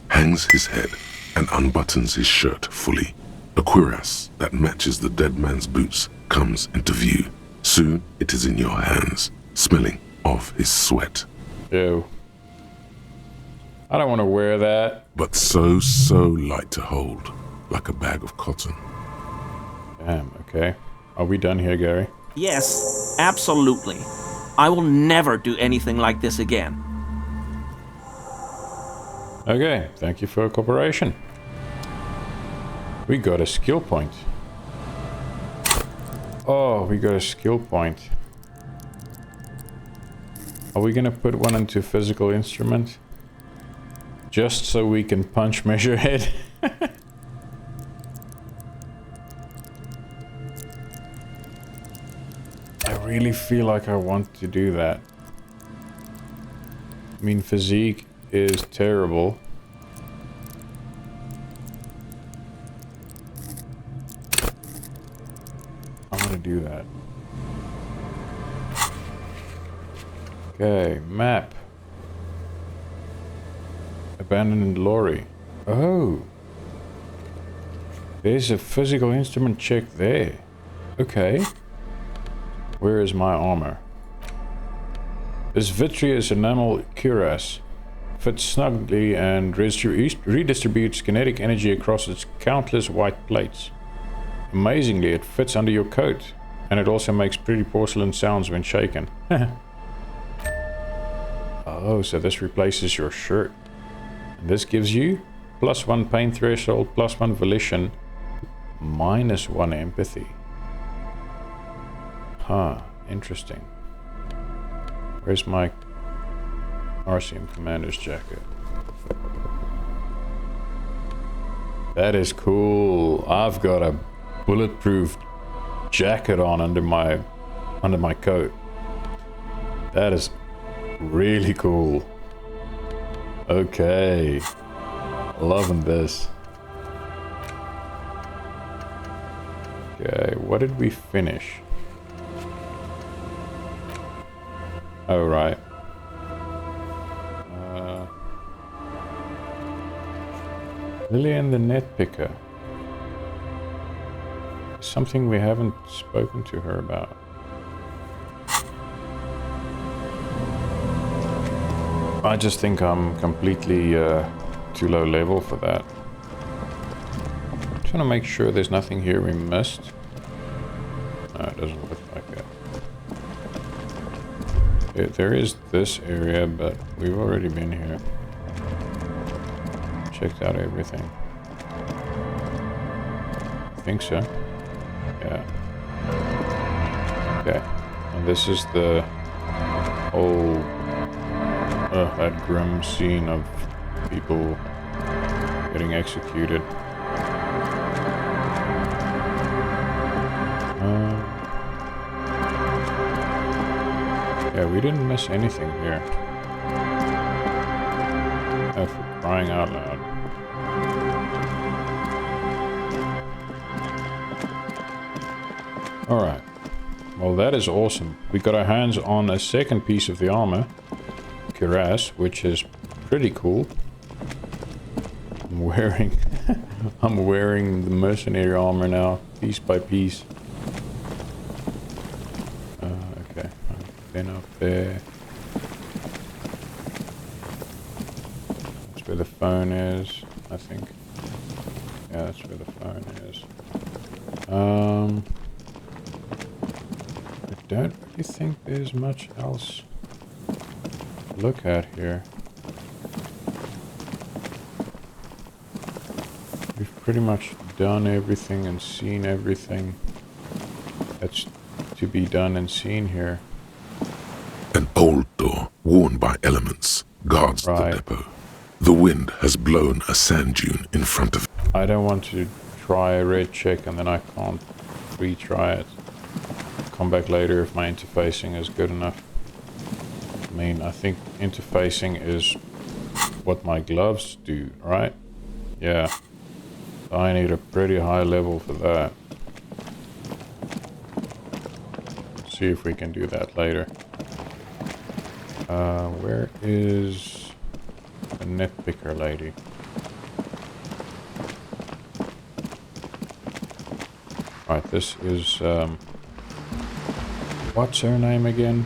Speaker 4: hangs his head, and unbuttons his shirt fully. A cuirass that matches the dead man's boots comes into view. Soon it is in your hands, smelling of his sweat.
Speaker 1: Ew. I don't want to wear that.
Speaker 4: But so light to hold, like a bag of cotton.
Speaker 1: Damn, okay. Are we done here, Gary?
Speaker 7: Yes, absolutely. I will never do anything like this again.
Speaker 1: Okay, thank you for your cooperation. We got a skill point. Oh, we got a skill point. Are we gonna put one into physical instrument? Just so we can punch Measurehead? I really feel like I want to do that. I mean, physique is terrible. I'm gonna do that. Okay, map. Abandoned lorry. Oh. There's a physical instrument check there. Okay. Where is my armor? This vitreous enamel cuirass fits snugly and redistributes kinetic energy across its countless white plates. Amazingly, it fits under your coat, and it also makes pretty porcelain sounds when shaken. Oh, so this replaces your shirt. And this gives you +1 pain threshold, +1 volition, -1 empathy. Huh, interesting. Where's my RCM commander's jacket? That is cool. I've got a bulletproof jacket on under my coat. That is really cool. Okay. Loving this. Okay, what did we finish? Oh, right. Lillian the net picker. Something we haven't spoken to her about. I just think I'm completely too low level for that. Trying to make sure there's nothing here we missed. No, it doesn't look like it. There is this area, but we've already been here. Checked out everything. I think so. Yeah. Okay. And this is the whole that grim scene of people getting executed. Yeah, we didn't miss anything here. Oh, for crying out loud. Alright. Well, that is awesome. We got our hands on a second piece of the armor. Cuirass, which is pretty cool. I'm wearing the mercenary armor now, piece by piece. Okay, I've been up there. That's where the phone is, I think. Yeah, that's where the phone is. I don't really think there's much else to look at here. We've pretty much done everything and seen everything that's to be done and seen here.
Speaker 4: An old door, worn by elements, guards the depot. The wind has blown a sand dune in front of it.
Speaker 1: I don't want to try a red check and then I can't retry it. Come back later if my interfacing is good enough. I mean, I think interfacing is what my gloves do, right? Yeah. I need a pretty high level for that. See if we can do that later. Where is the net picker lady? Right, this is what's her name again?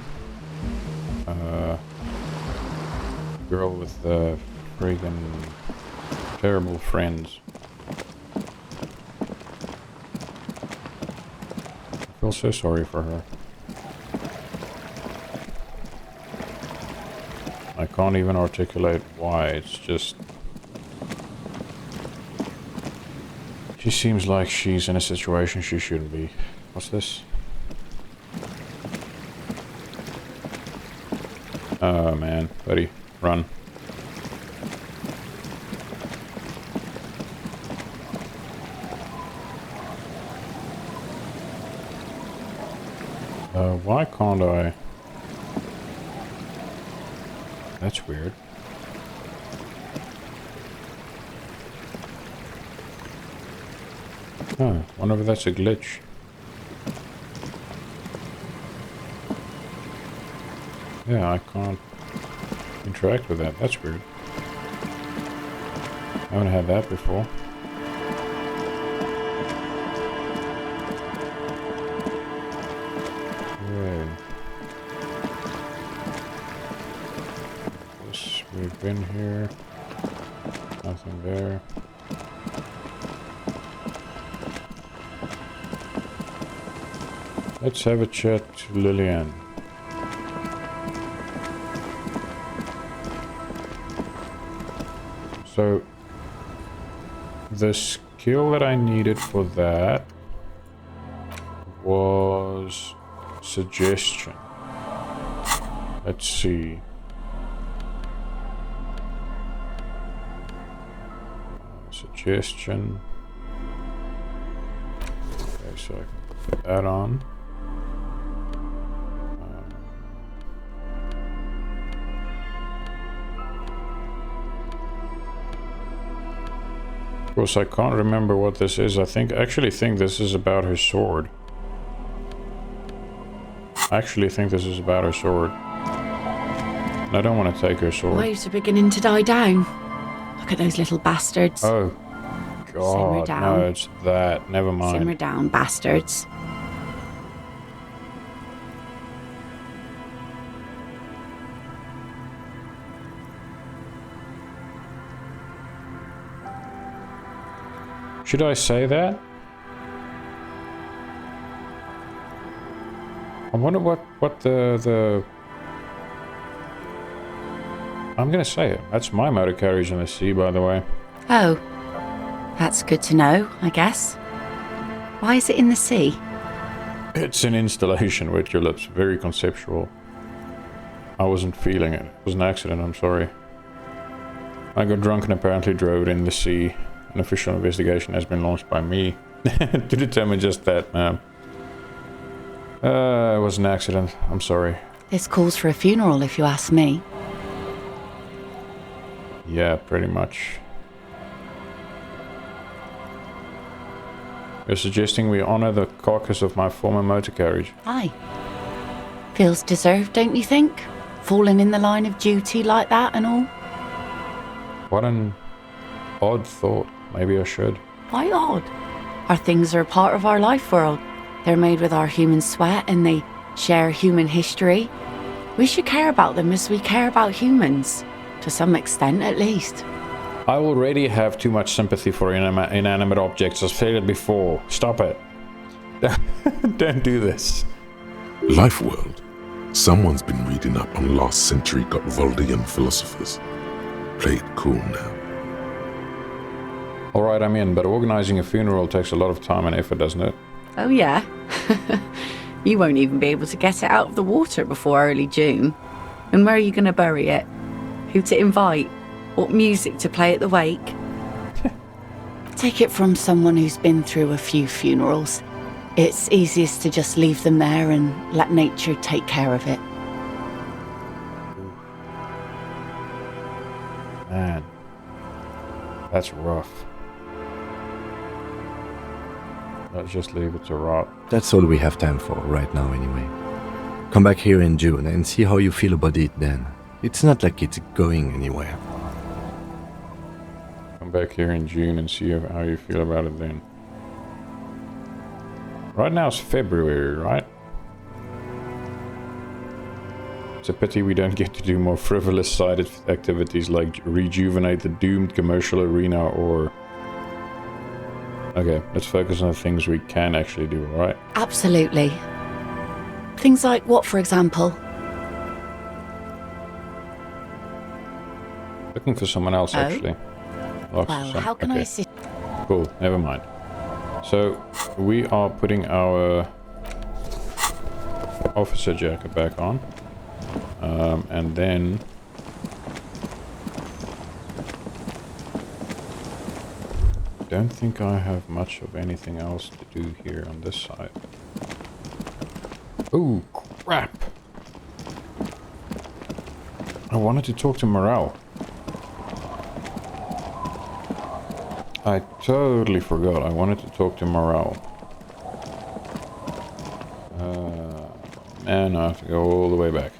Speaker 1: Girl with the friggin' terrible friends. I feel so sorry for her. I can't even articulate why, it's just... She seems like she's in a situation she shouldn't be. What's this? Oh man, buddy, run. Why can't I? That's weird. Huh, wonder if that's a glitch. Yeah, I can't interact with that. That's weird. I haven't had that before. Okay. This, we've been here. Nothing there. Let's have a chat to Lillian. So, the skill that I needed for that was suggestion. Let's see. Suggestion. Okay, so I can put that on. Of course, I can't remember what this is. I actually think this is about her sword. I don't want to take her sword.
Speaker 2: Waves are beginning to die down. Look at those little bastards.
Speaker 1: Oh, God.
Speaker 2: down.
Speaker 1: No, it's that. Never mind.
Speaker 2: Simmer down, bastards.
Speaker 1: Should I say that? I wonder what the... I'm gonna say it. That's my motor carriage in the sea, by the way.
Speaker 2: Oh, that's good to know, I guess. Why is it in the sea?
Speaker 1: It's an installation with your lips. Very conceptual. I wasn't feeling it. It was an accident, I'm sorry. I got drunk and apparently drove it in the sea. An official investigation has been launched by me to determine just that, ma'am. It was an accident. I'm sorry.
Speaker 2: This calls for a funeral, if you ask me.
Speaker 1: Yeah, pretty much. You're suggesting we honor the carcass of my former motor carriage?
Speaker 2: Aye. Feels deserved, don't you think? Falling in the line of duty like that and all?
Speaker 1: What an odd thought. Maybe I should.
Speaker 2: Why odd? Our things are a part of our life world. They're made with our human sweat and they share human history. We should care about them as we care about humans. To some extent, at least.
Speaker 1: I already have too much sympathy for inanimate objects. I've said it before. Stop it. Don't do this.
Speaker 4: Life world. Someone's been reading up on last century Gotvaldian philosophers. Play it cool now.
Speaker 1: Alright, I'm in, but organizing a funeral takes a lot of time and effort, doesn't it?
Speaker 2: Oh, yeah? You won't even be able to get it out of the water before early June. And where are you going to bury it? Who to invite? What music to play at the wake? Take it from someone who's been through a few funerals. It's easiest to just leave them there and let nature take care of it.
Speaker 1: Man, that's rough. Let's just leave it to rot.
Speaker 3: That's all we have time for right now anyway. Come back here in June and see how you feel about it then. It's not like it's going anywhere.
Speaker 1: Come back here in June and see how you feel about it then. Right now it's February, right? It's a pity we don't get to do more frivolous side activities like rejuvenate the doomed commercial arena or... Okay, let's focus on the things we can actually do, alright?
Speaker 2: Absolutely. Things like what, for example?
Speaker 1: Looking for someone else, actually.
Speaker 2: Well, how can I assist?
Speaker 1: Cool, never mind. So, we are putting our officer jacket back on. And then... don't think I have much of anything else to do here on this side. Oh, crap! I wanted to talk to Morale. I totally forgot. I wanted to talk to Morale. And I have to go all the way back.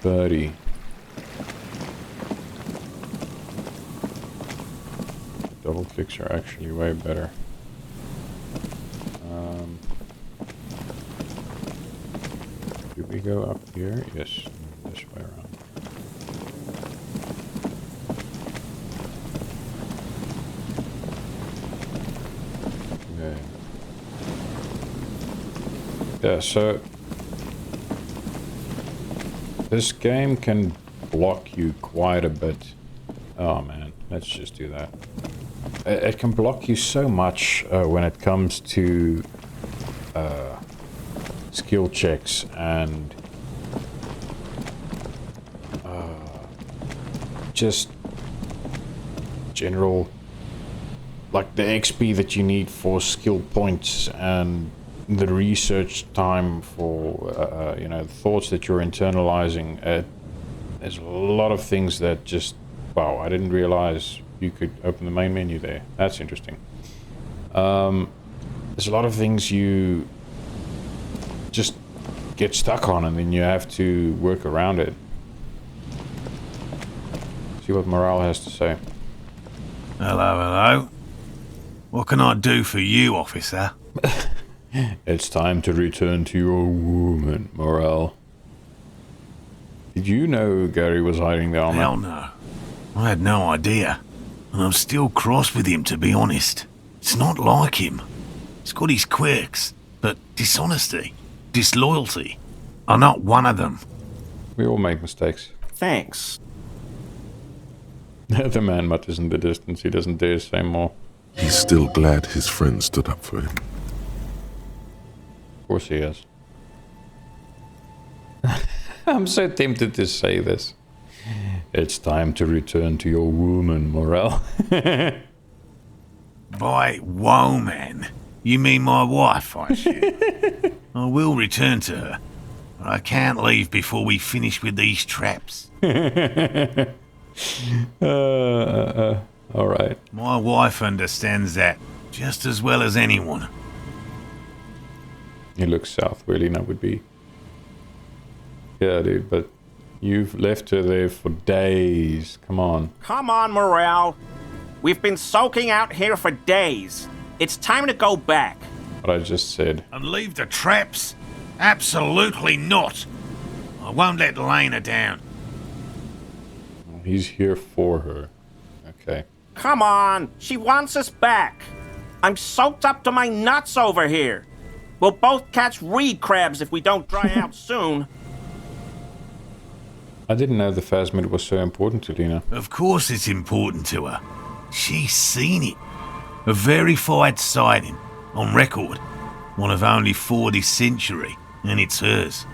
Speaker 1: 30. Double clicks are actually way better. Do we go up here? Yes, this way around. Okay. Yeah, so this game can block you quite a bit. Oh man, let's just do that. It can block you so much when it comes to skill checks and just general, like the XP that you need for skill points and the research time for you know, the thoughts that you're internalizing. There's a lot of things that just, wow, I didn't realize you could open the main menu there. That's interesting. There's a lot of things you just get stuck on, and then you have to work around it. See what Morale has to say.
Speaker 8: Hello, hello. What can I do for you, officer?
Speaker 1: It's time to return to your woman, Morale. Did you know Gary was hiding the armor?
Speaker 8: Hell no. I had no idea. And I'm still cross with him, to be honest. It's not like him. He's got his quirks, but dishonesty, disloyalty are not one of them.
Speaker 1: We all make mistakes.
Speaker 7: Thanks.
Speaker 1: The man mutters in the distance. He doesn't dare say more.
Speaker 4: He's still glad his friend stood up for him.
Speaker 1: Of course he is. I'm so tempted to say this. It's time to return to your woman, Morale.
Speaker 8: By woman, you mean my wife, I assume. I will return to her, but I can't leave before we finish with these traps.
Speaker 1: Alright.
Speaker 8: My wife understands that just as well as anyone.
Speaker 1: He looks south where Lena would be. Yeah, dude, but you've left her there for days. Come on.
Speaker 7: Come on, Morale. We've been soaking out here for days. It's time to go back.
Speaker 1: What I just said.
Speaker 8: And leave the traps? Absolutely not. I won't let Lena down.
Speaker 1: He's here for her. Okay.
Speaker 7: Come on, she wants us back. I'm soaked up to my nuts over here. We'll both catch reed crabs if we don't dry out soon.
Speaker 1: I didn't know the Phasmid was so important to Lena.
Speaker 8: Of course it's important to her. She's seen it. A verified sighting, on record. One of only 4 this century, and it's hers.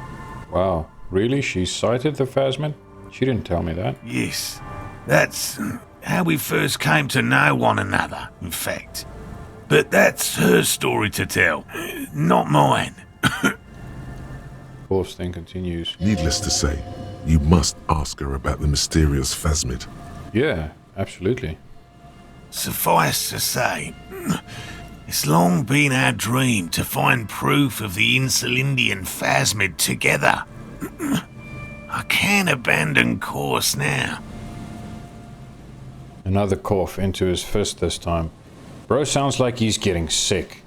Speaker 1: Wow. Really? She sighted the Phasmid? She didn't tell me that.
Speaker 8: Yes. That's how we first came to know one another, in fact. But that's her story to tell, not mine.
Speaker 1: Wolf's thing continues.
Speaker 4: Needless to say, you must ask her about the mysterious Phasmid.
Speaker 1: Yeah, absolutely.
Speaker 8: Suffice to say, it's long been our dream to find proof of the Insulindian Phasmid together. I can't abandon course now.
Speaker 1: Another cough into his fist this time. Bro sounds like he's getting sick.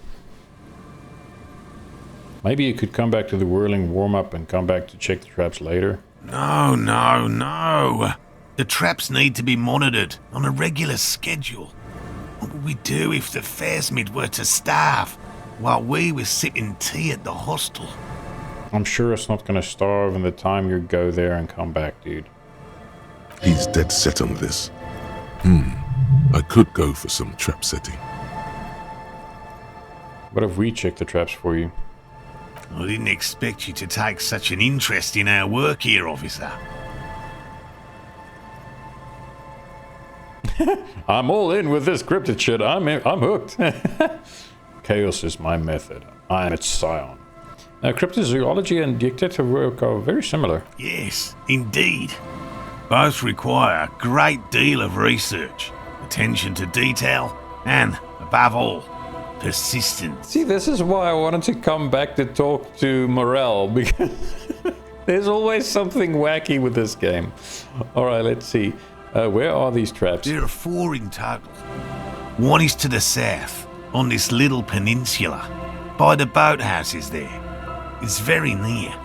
Speaker 1: Maybe you could come back to the whirling warm-up and come back to check the traps later.
Speaker 8: No, no, no. The traps need to be monitored on a regular schedule. What would we do if the Phasmid were to starve while we were sipping tea at the hostel?
Speaker 1: I'm sure it's not gonna starve in the time you go there and come back, dude.
Speaker 4: He's dead set on this. I could go for some trap setting.
Speaker 1: What if we check the traps for you?
Speaker 8: I didn't expect you to take such an interest in our work here, officer.
Speaker 1: I'm all in with this cryptid shit. I'm hooked. Chaos is my method. I'm its scion. Now, cryptozoology and detective work are very similar.
Speaker 8: Yes, indeed. Both require a great deal of research, attention to detail, and, above all, persistence.
Speaker 1: See, this is why I wanted to come back to talk to Morale, because there's always something wacky with this game. Alright, let's see. Where are these traps?
Speaker 8: There are 4 in total. One is to the south, on this little peninsula, by the boathouses there. It's very near.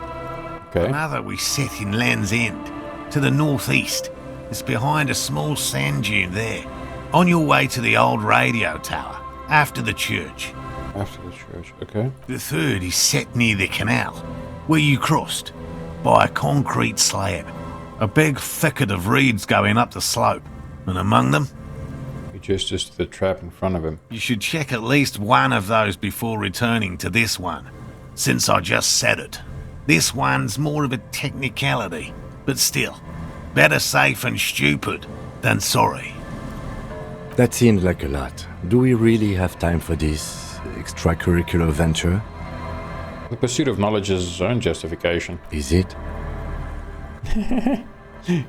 Speaker 1: Okay.
Speaker 8: Another we set in Land's End, to the northeast. It's behind a small sand dune there, on your way to the old radio tower, after the church.
Speaker 1: After the church, okay.
Speaker 8: The third is set near the canal, where you crossed, by a concrete slab. A big thicket of reeds going up the slope, and among them...
Speaker 1: He gestures to the trap in front of him.
Speaker 8: You should check at least one of those before returning to this one, since I just said it. This one's more of a technicality, but still, better safe and stupid than sorry.
Speaker 3: That seems like a lot. Do we really have time for this extracurricular venture?
Speaker 1: The pursuit of knowledge is its own justification.
Speaker 3: Is it?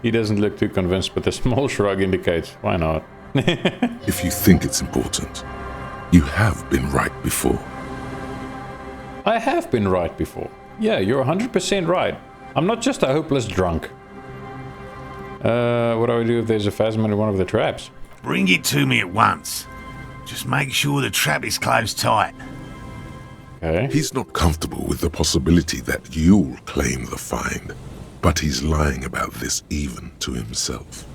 Speaker 1: He doesn't look too convinced, but the small shrug indicates, why not?
Speaker 4: If you think it's important, you have been right before.
Speaker 1: I have been right before. Yeah, you're 100% right. I'm not just a hopeless drunk. What do I do if there's a phasmid in one of the traps?
Speaker 8: Bring it to me at once. Just make sure the trap is closed tight.
Speaker 1: Okay.
Speaker 4: He's not comfortable with the possibility that you'll claim the find, but he's lying about this even to himself.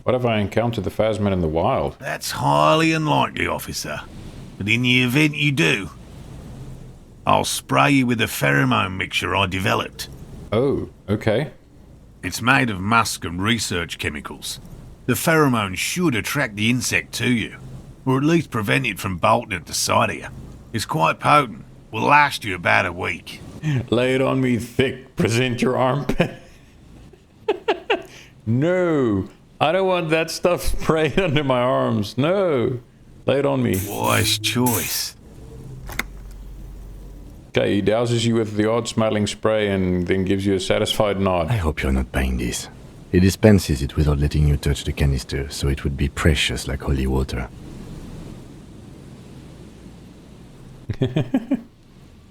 Speaker 1: What if I encounter the phasmid in the wild?
Speaker 8: That's highly unlikely, officer. But in the event you do, I'll spray you with a pheromone mixture I developed.
Speaker 1: Oh, okay.
Speaker 8: It's made of musk and research chemicals. The pheromone should attract the insect to you, or at least prevent it from bolting at the sight of you. It's quite potent. Will last you about a week.
Speaker 1: Lay it on me thick. Present your armpit. No. I don't want that stuff sprayed under my arms. No. Lay it on me.
Speaker 8: Wise choice.
Speaker 1: Okay, he douses you with the odd smelling spray and then gives you a satisfied nod.
Speaker 3: I hope you're not buying this. He dispenses it without letting you touch the canister, so it would be precious like holy water.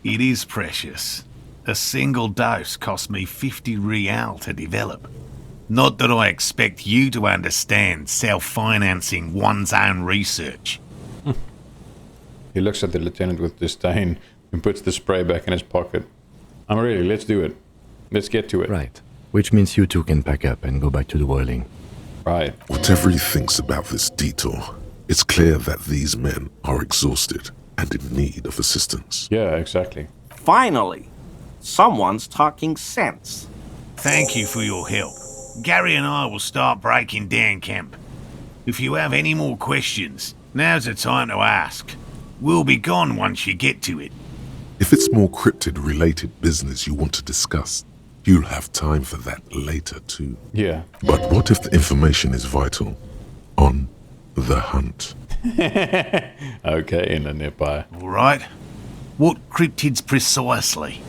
Speaker 8: It is precious. A single dose cost me 50 real to develop. Not that I expect you to understand self-financing one's own research.
Speaker 1: He looks at the lieutenant with disdain and puts the spray back in his pocket. I'm ready, let's do it. Let's get to it.
Speaker 3: Right. Which means you two can pack up and go back to the whirling.
Speaker 1: Right.
Speaker 4: Whatever he thinks about this detour, it's clear that these men are exhausted and in need of assistance.
Speaker 1: Yeah, exactly.
Speaker 7: Finally, someone's talking sense.
Speaker 8: Thank you for your help. Gary and I will start breaking down camp. If you have any more questions, now's the time to ask. We'll be gone once you get to it.
Speaker 4: If it's more cryptid-related business you want to discuss, you'll have time for that later too.
Speaker 1: Yeah.
Speaker 4: But what if the information is vital? On the hunt.
Speaker 1: Okay, in the nearby.
Speaker 8: All right. What cryptids precisely?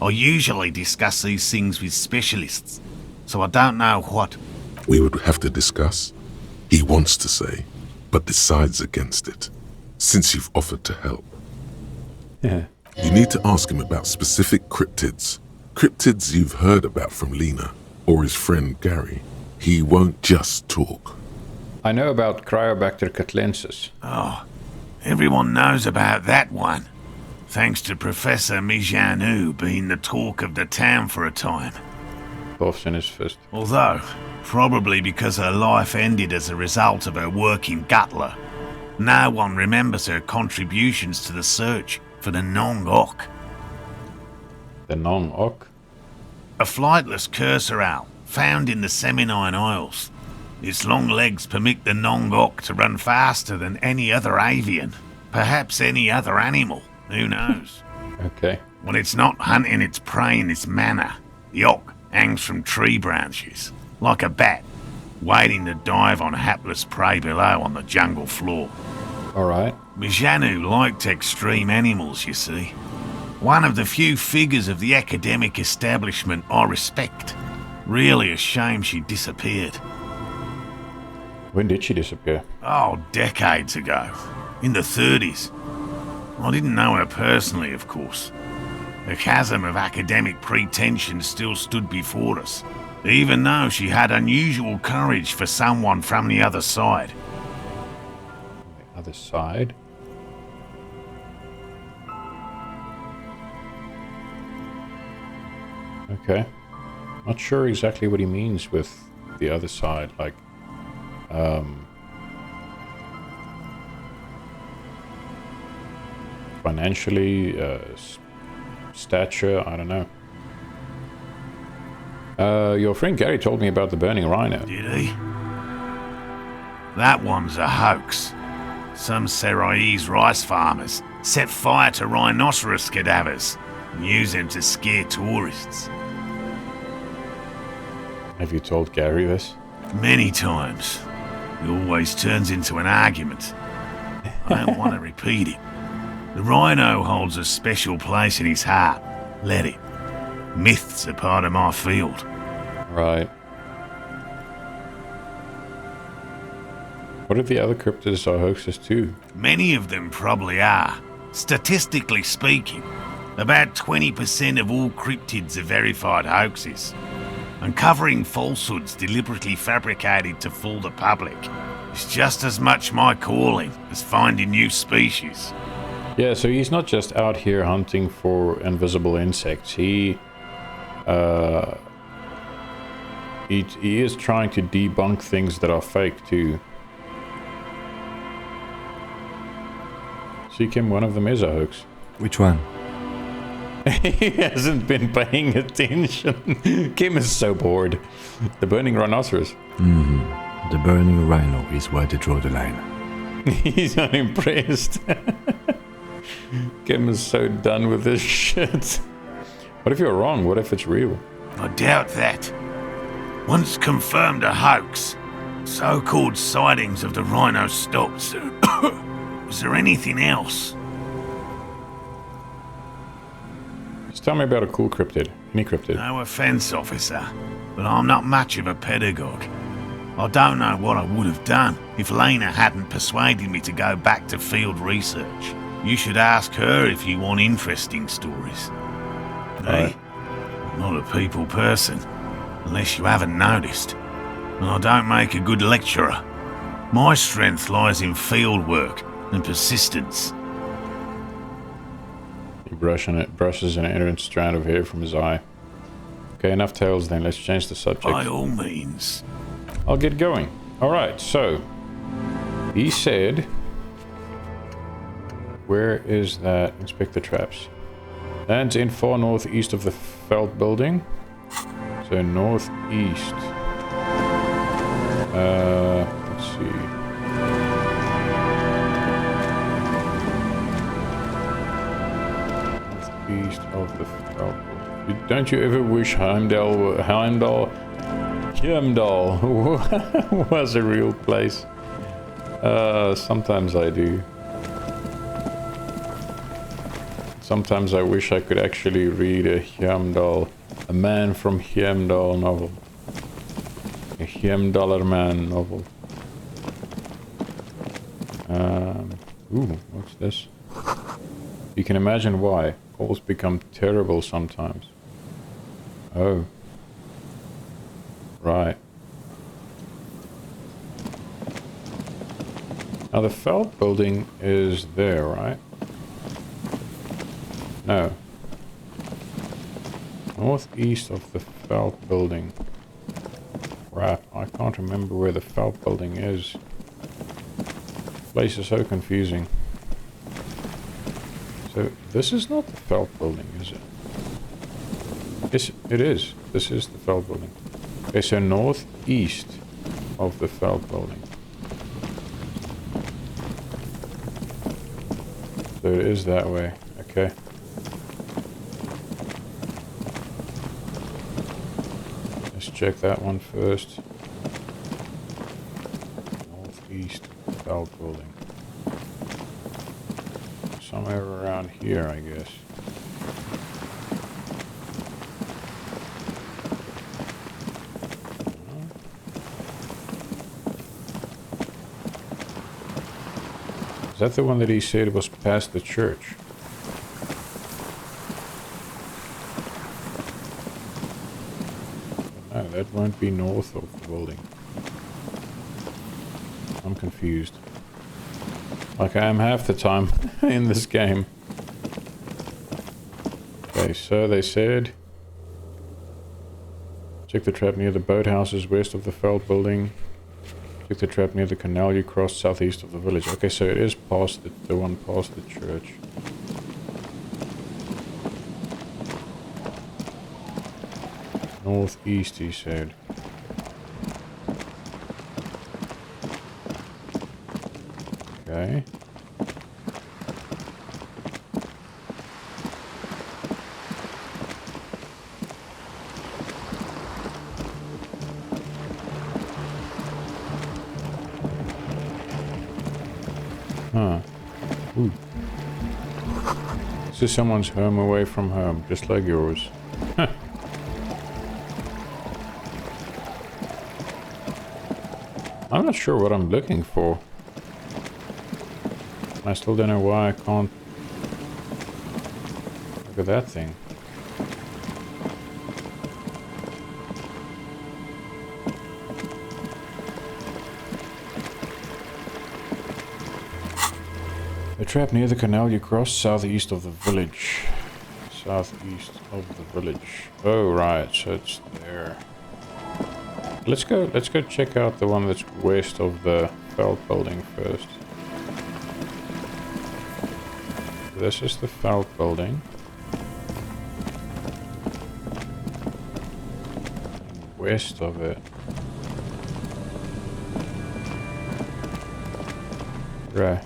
Speaker 8: I usually discuss these things with specialists, so I don't know what.
Speaker 4: We would have to discuss. He wants to say, but decides against it, since you've offered to help.
Speaker 1: Yeah.
Speaker 4: You need to ask him about specific cryptids. Cryptids you've heard about from Lena, or his friend Gary. He won't just talk.
Speaker 1: I know about Cryobacter catlensis.
Speaker 8: Oh, everyone knows about that one. Thanks to Professor Mijanu being the talk of the town for a time.
Speaker 1: Coughs in his fist.
Speaker 8: Although, probably because her life ended as a result of her work in Gutler, no one remembers her contributions to the search for the Nong-Ok.
Speaker 1: The Nong-Ok?
Speaker 8: A flightless cursor owl found in the Seminine Isles. Its long legs permit the Nong-Ok to run faster than any other avian, perhaps any other animal, who knows.
Speaker 1: Okay.
Speaker 8: When it's not hunting its prey in this manner, the Ok hangs from tree branches, like a bat, waiting to dive on hapless prey below on the jungle floor.
Speaker 1: Alright.
Speaker 8: Mijanu liked extreme animals, you see. One of the few figures of the academic establishment I respect. Really a shame she disappeared.
Speaker 1: When did she disappear?
Speaker 8: Oh, decades ago. In the 30s. I didn't know her personally, of course. The chasm of academic pretension still stood before us, even though she had unusual courage for someone from the other side.
Speaker 1: The other side? Okay. Not sure exactly what he means with the other side, like, financially, stature, I don't know. Your friend Gary told me about the burning rhino.
Speaker 8: Did he? That one's a hoax. Some Seraise rice farmers set fire to rhinoceros cadavers and use them to scare tourists.
Speaker 1: Have you told Gary this?
Speaker 8: Many times. It always turns into an argument. I don't want to repeat it. The rhino holds a special place in his heart. Let it. Myths are part of my field.
Speaker 1: Right. What if the other cryptids are hoaxes too?
Speaker 8: Many of them probably are. Statistically speaking, about 20% of all cryptids are verified hoaxes. Uncovering falsehoods deliberately fabricated to fool the public is just as much my calling as finding new species.
Speaker 1: Yeah, so he's not just out here hunting for invisible insects. He is trying to debunk things that are fake too. See, Kim, one of them is a hoax.
Speaker 3: Which one?
Speaker 1: He hasn't been paying attention. Kim is so bored. The burning rhinoceros.
Speaker 3: The burning rhino is where they draw the line.
Speaker 1: He's unimpressed. Kim is so done with this shit. What if you're wrong? What if it's real?
Speaker 8: I doubt that. Once confirmed a hoax, so-called sightings of the rhino stopped. Was there anything else?
Speaker 1: Just tell me about a cool cryptid. Any cryptid.
Speaker 8: No offense, officer, but I'm not much of a pedagogue. I don't know what I would have done if Lena hadn't persuaded me to go back to field research. You should ask her if you want interesting stories. Me? I'm not a people person, unless you haven't noticed. And I don't make a good lecturer. My strength lies in field work and persistence.
Speaker 1: He brushes an errant strand of hair from his eye. Okay, enough tales then. Let's change the subject.
Speaker 8: By all means.
Speaker 1: I'll get going. Alright, so he said, where is that? Inspect the traps. Lands in far northeast of the Felt building. So northeast. Let's see. Northeast of the Felt building. Don't you ever wish Heimdall was a real place? Sometimes I do. Sometimes I wish I could actually read a Man from Heimdall novel. A Heimdaller Man novel. Ooh, what's this? You can imagine why. Calls become terrible sometimes. Oh. Right. Now the Felt building is there, right? No. Northeast of the Felt building. Crap, I can't remember where the Felt building is. This place is so confusing. So this is not the Felt building, is it? Yes, it is. This is the Felt building. Okay, so northeast of the Felt building. So it is that way. Okay. Let's check that one first. Northeast Felt building. Somewhere around here, I guess. Is that the one that he said was past the church? No, that won't be north of the building. I'm confused. Like I am half the time in this game. Okay, so they said... Check the trap near the boathouses west of the Felt building. Check the trap near the canal you crossed southeast of the village. Okay, so it is past the one past the church. Northeast, he said. Okay. Huh. Ooh. This is someone's home away from home, just like yours. Huh. I'm not sure what I'm looking for. I still don't know why I can't look at that thing. A trap near the canal you cross southeast of the village. Southeast of the village. Oh right, so it's there. Let's go check out the one that's west of the Feld building first. This is the Feld building. And west of it. Right.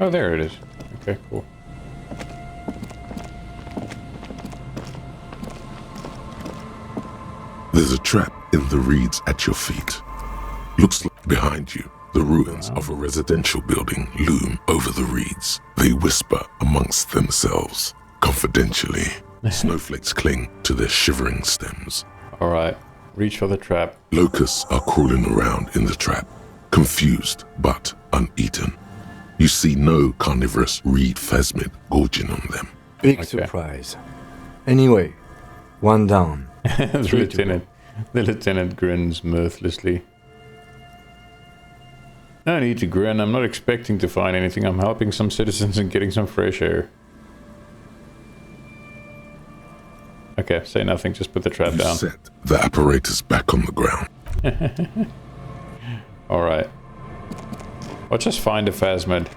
Speaker 1: Oh, there it is. Okay, cool.
Speaker 4: There's a trap in the reeds at your feet. Looks like behind you, the ruins of a residential building loom over the reeds. They whisper amongst themselves, confidentially. Snowflakes cling to their shivering stems.
Speaker 1: Alright, reach for the trap.
Speaker 4: Locusts are crawling around in the trap, confused but uneaten. You see no carnivorous reed phasmid gorging on them.
Speaker 3: Big surprise. Anyway, one down.
Speaker 1: The lieutenant grins mirthlessly. No need to grin. I'm not expecting to find anything. I'm helping some citizens and getting some fresh air. Okay, say nothing. Just put the trap down.
Speaker 4: Set the apparatus back on the ground.
Speaker 1: Alright. Or just find a Phasmid.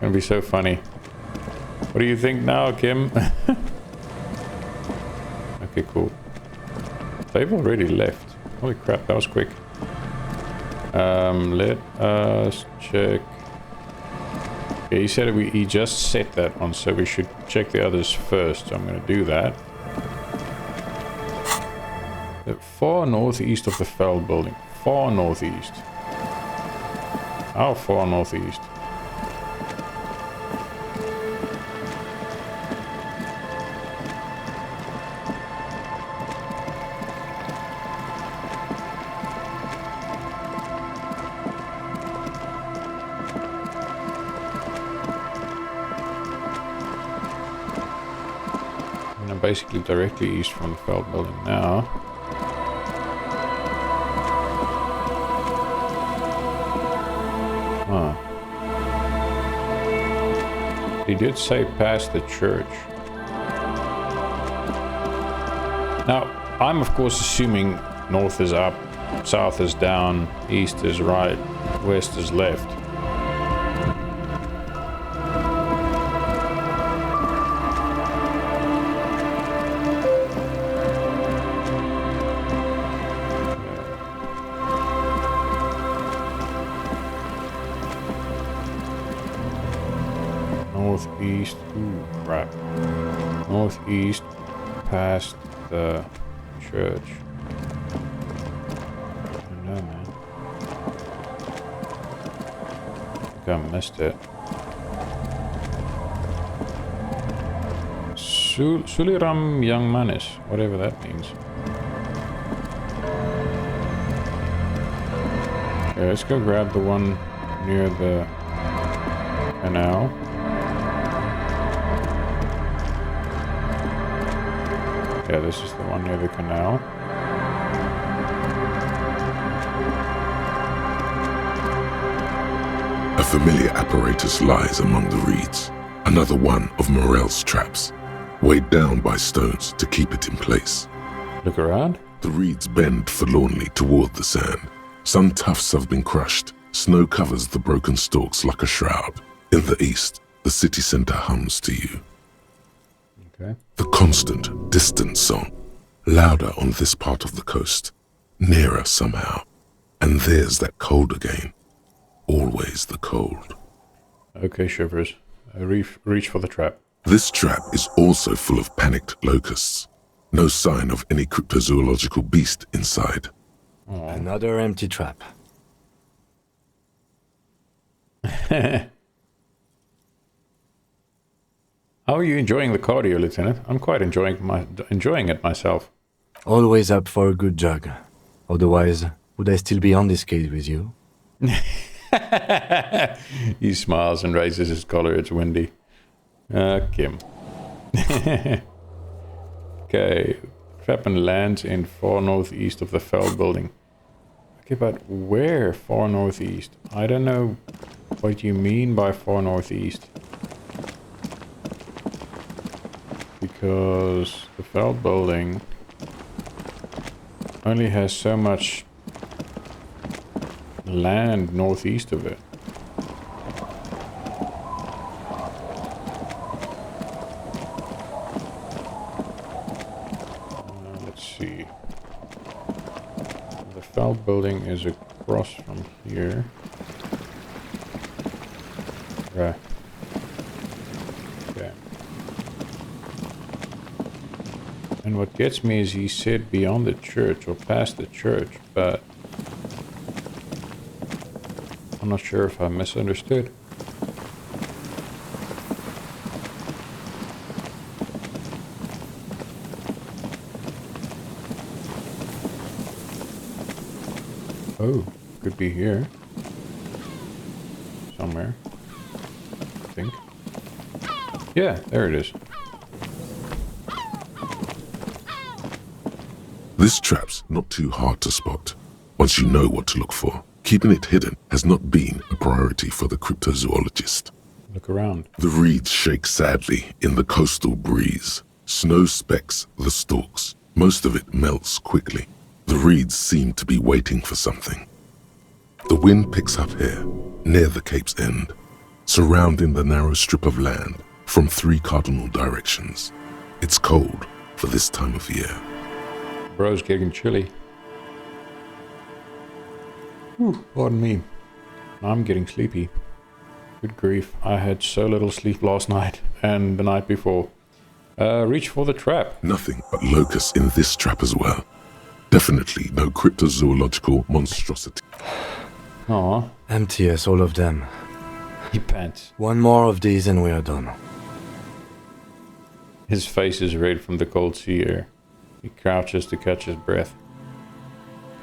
Speaker 1: Gonna be so funny. What do you think now, Kim? Okay, cool. They've already left. Holy crap, that was quick. Let us check. Yeah, he said he just set that one, so we should check the others first. So I'm gonna do that. The far northeast of the Feld building. Far northeast. How far northeast? And I'm basically directly east from the Feld building now. Huh. He did say past the church. Now, I'm of course assuming north is up, south is down, east is right, west is left. Northeast, ooh, crap. Northeast, past the church. I don't know, man. I think I missed it. Suliram Young Manis, whatever that means. Okay, let's go grab the one near the canal. Yeah, this is the one near the canal.
Speaker 4: A familiar apparatus lies among the reeds. Another one of Morel's traps, weighed down by stones to keep it in place.
Speaker 1: Look around.
Speaker 4: The reeds bend forlornly toward the sand. Some tufts have been crushed. Snow covers the broken stalks like a shroud. In the east, the city center hums to you.
Speaker 1: Okay.
Speaker 4: The constant, distant song, louder on this part of the coast, nearer somehow. And there's that cold again. Always the cold.
Speaker 1: Okay, Shivers. Reach for the trap.
Speaker 4: This trap is also full of panicked locusts. No sign of any cryptozoological beast inside.
Speaker 1: Aww.
Speaker 3: Another empty trap.
Speaker 1: How are you enjoying the cardio, Lieutenant? I'm quite enjoying it myself.
Speaker 3: Always up for a good jog. Otherwise, would I still be on this case with you?
Speaker 1: He smiles and raises his collar. It's windy. Kim. Okay. Trap and lands in far northeast of the fell building. Okay, but where far northeast? I don't know what you mean by far northeast. Because the fell building only has so much land northeast of it. Let's see. The fell building is across from here. Right. Okay. And what gets me is he said beyond the church or past the church, but I'm not sure if I misunderstood. Oh, could be here. Somewhere. I think. Yeah, there it is.
Speaker 4: This trap's not too hard to spot, once you know what to look for. Keeping it hidden has not been a priority for the cryptozoologist.
Speaker 1: Look around.
Speaker 4: The reeds shake sadly in the coastal breeze. Snow specks the stalks. Most of it melts quickly. The reeds seem to be waiting for something. The wind picks up here, near the cape's end, surrounding the narrow strip of land from 3 cardinal directions. It's cold for this time of year.
Speaker 1: Bro's getting chilly. Whew, pardon me. I'm getting sleepy. Good grief. I had so little sleep last night and the night before. Reach for the trap.
Speaker 4: Nothing but locusts in this trap as well. Definitely no cryptozoological monstrosity.
Speaker 1: Aw.
Speaker 3: Empty as all of them.
Speaker 1: He pants.
Speaker 3: One more of these and we are done.
Speaker 1: His face is red from the cold sea air. He crouches to catch his breath.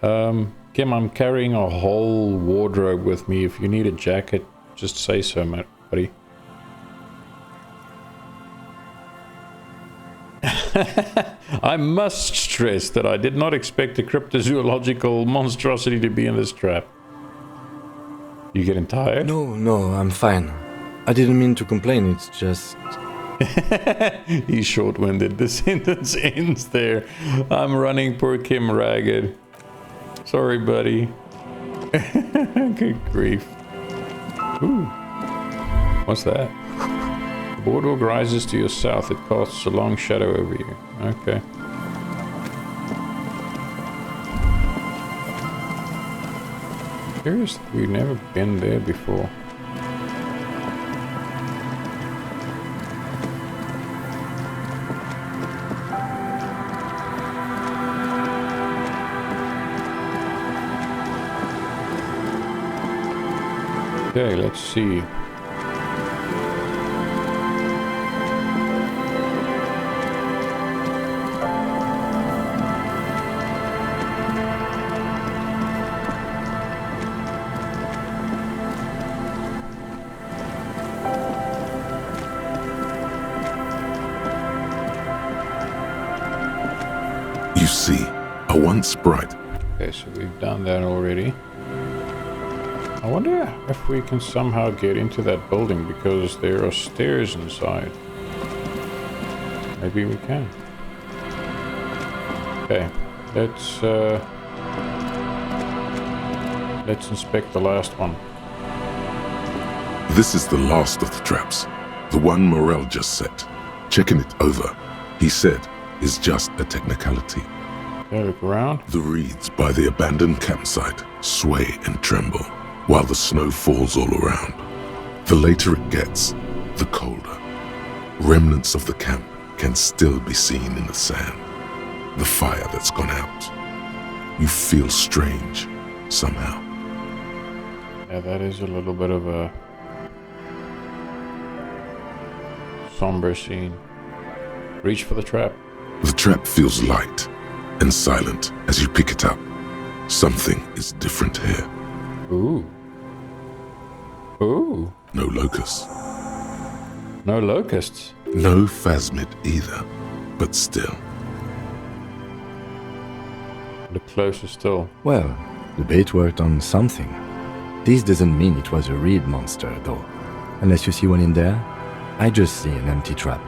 Speaker 1: Kim, I'm carrying a whole wardrobe with me. If you need a jacket, just say so, buddy. I must stress that I did not expect a cryptozoological monstrosity to be in this trap. You getting tired?
Speaker 3: No, I'm fine. I didn't mean to complain, it's just...
Speaker 1: He's short-winded. The sentence ends there. I'm running poor Kim ragged. Sorry, buddy. Good grief. Ooh. What's that? The boardwalk rises to your south. It casts a long shadow over you. Okay. Seriously, we've never been there before. Okay, let's see.
Speaker 4: You see, a once bright...
Speaker 1: Okay, so we've done that already. I wonder if we can somehow get into that building because there are stairs inside. Maybe we can. Okay, let's inspect the last one.
Speaker 4: This is the last of the traps. The one Morel just set. Checking it over, he said, is just a technicality.
Speaker 1: Okay, look around.
Speaker 4: The reeds by the abandoned campsite sway and tremble while the snow falls all around. The later it gets, the colder. Remnants of the camp can still be seen in the sand. The fire that's gone out. You feel strange, somehow.
Speaker 1: Yeah, that is a little bit of a somber scene. Reach for the trap.
Speaker 4: The trap feels light and silent as you pick it up. Something is different here.
Speaker 1: Ooh. Ooh.
Speaker 4: No locusts.
Speaker 1: No locusts.
Speaker 4: No phasmid either. But still.
Speaker 1: Look closer still.
Speaker 3: Well, the bait worked on something. This doesn't mean it was a reed monster, though. Unless you see one in there, I just see an empty trap.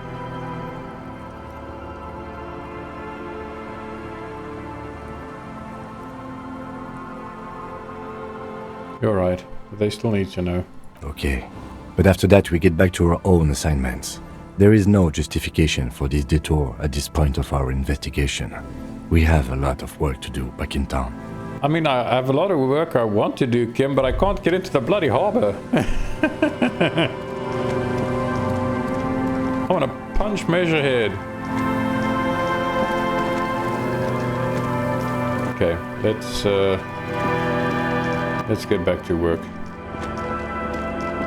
Speaker 1: You're right, but they still need to know.
Speaker 3: Okay. But after that we get back to our own assignments. There is no justification for this detour at this point of our investigation. We have a lot of work to do back in town.
Speaker 1: I mean, I have a lot of work I want to do, Kim, but I can't get into the bloody harbor. I want to punch Measurehead. Okay, let's get back to work.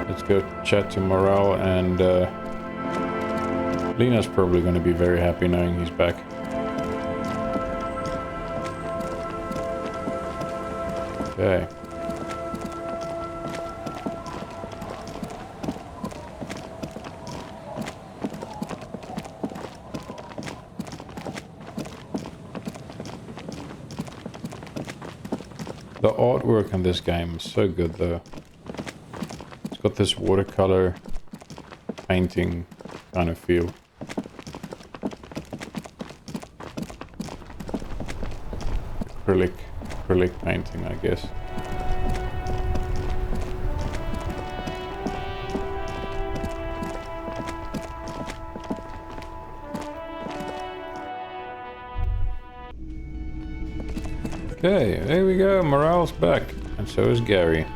Speaker 1: Let's go chat to Morale, and Lena's probably going to be very happy knowing he's back. Okay. The artwork in this game is so good though. It's got this watercolor painting kind of feel. Acrylic painting, I guess. Okay, there we go. Morale's back. And so is Gary.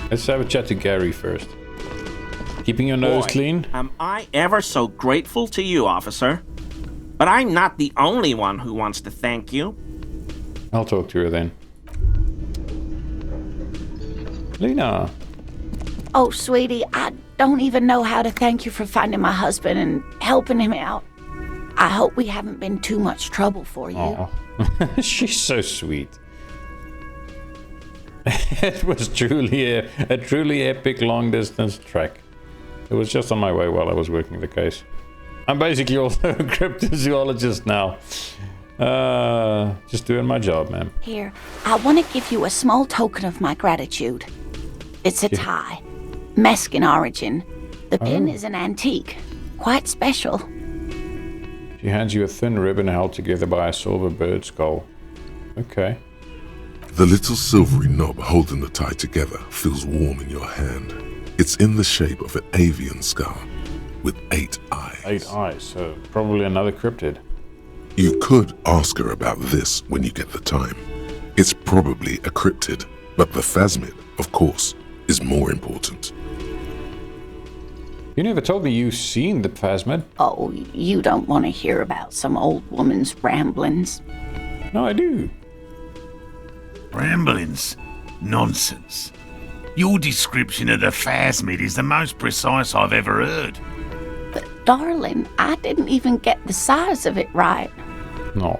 Speaker 1: Let's have a chat to Gary first. Keeping your nose
Speaker 7: Boy,
Speaker 1: clean?
Speaker 7: Am I ever so grateful to you, officer. But I'm not the only one who wants to thank you.
Speaker 1: I'll talk to her then. Lena.
Speaker 2: Oh, sweetie, I don't even know how to thank you for finding my husband and helping him out. I hope we haven't been too much trouble for you.
Speaker 1: Oh, she's so sweet. It was truly a truly epic long-distance trek. It was just on my way while I was working the case. I'm basically also a cryptozoologist now. Just doing my job, man.
Speaker 2: Here, I want to give you a small token of my gratitude. It's a tie. Meskin origin. The pin is an antique. Quite special.
Speaker 1: She hands you a thin ribbon held together by a silver bird skull. Okay.
Speaker 4: The little silvery knob holding the tie together feels warm in your hand. It's in the shape of an avian skull with 8 eyes.
Speaker 1: 8 eyes, so probably another cryptid.
Speaker 4: You could ask her about this when you get the time. It's probably a cryptid, but the phasmid, of course, is more important.
Speaker 1: You never told me you've seen the phasmid.
Speaker 2: Oh, you don't want to hear about some old woman's ramblings.
Speaker 1: No, I do.
Speaker 8: Ramblings? Nonsense. Your description of the phasmid is the most precise I've ever heard.
Speaker 2: But darling, I didn't even get the size of it right.
Speaker 1: No.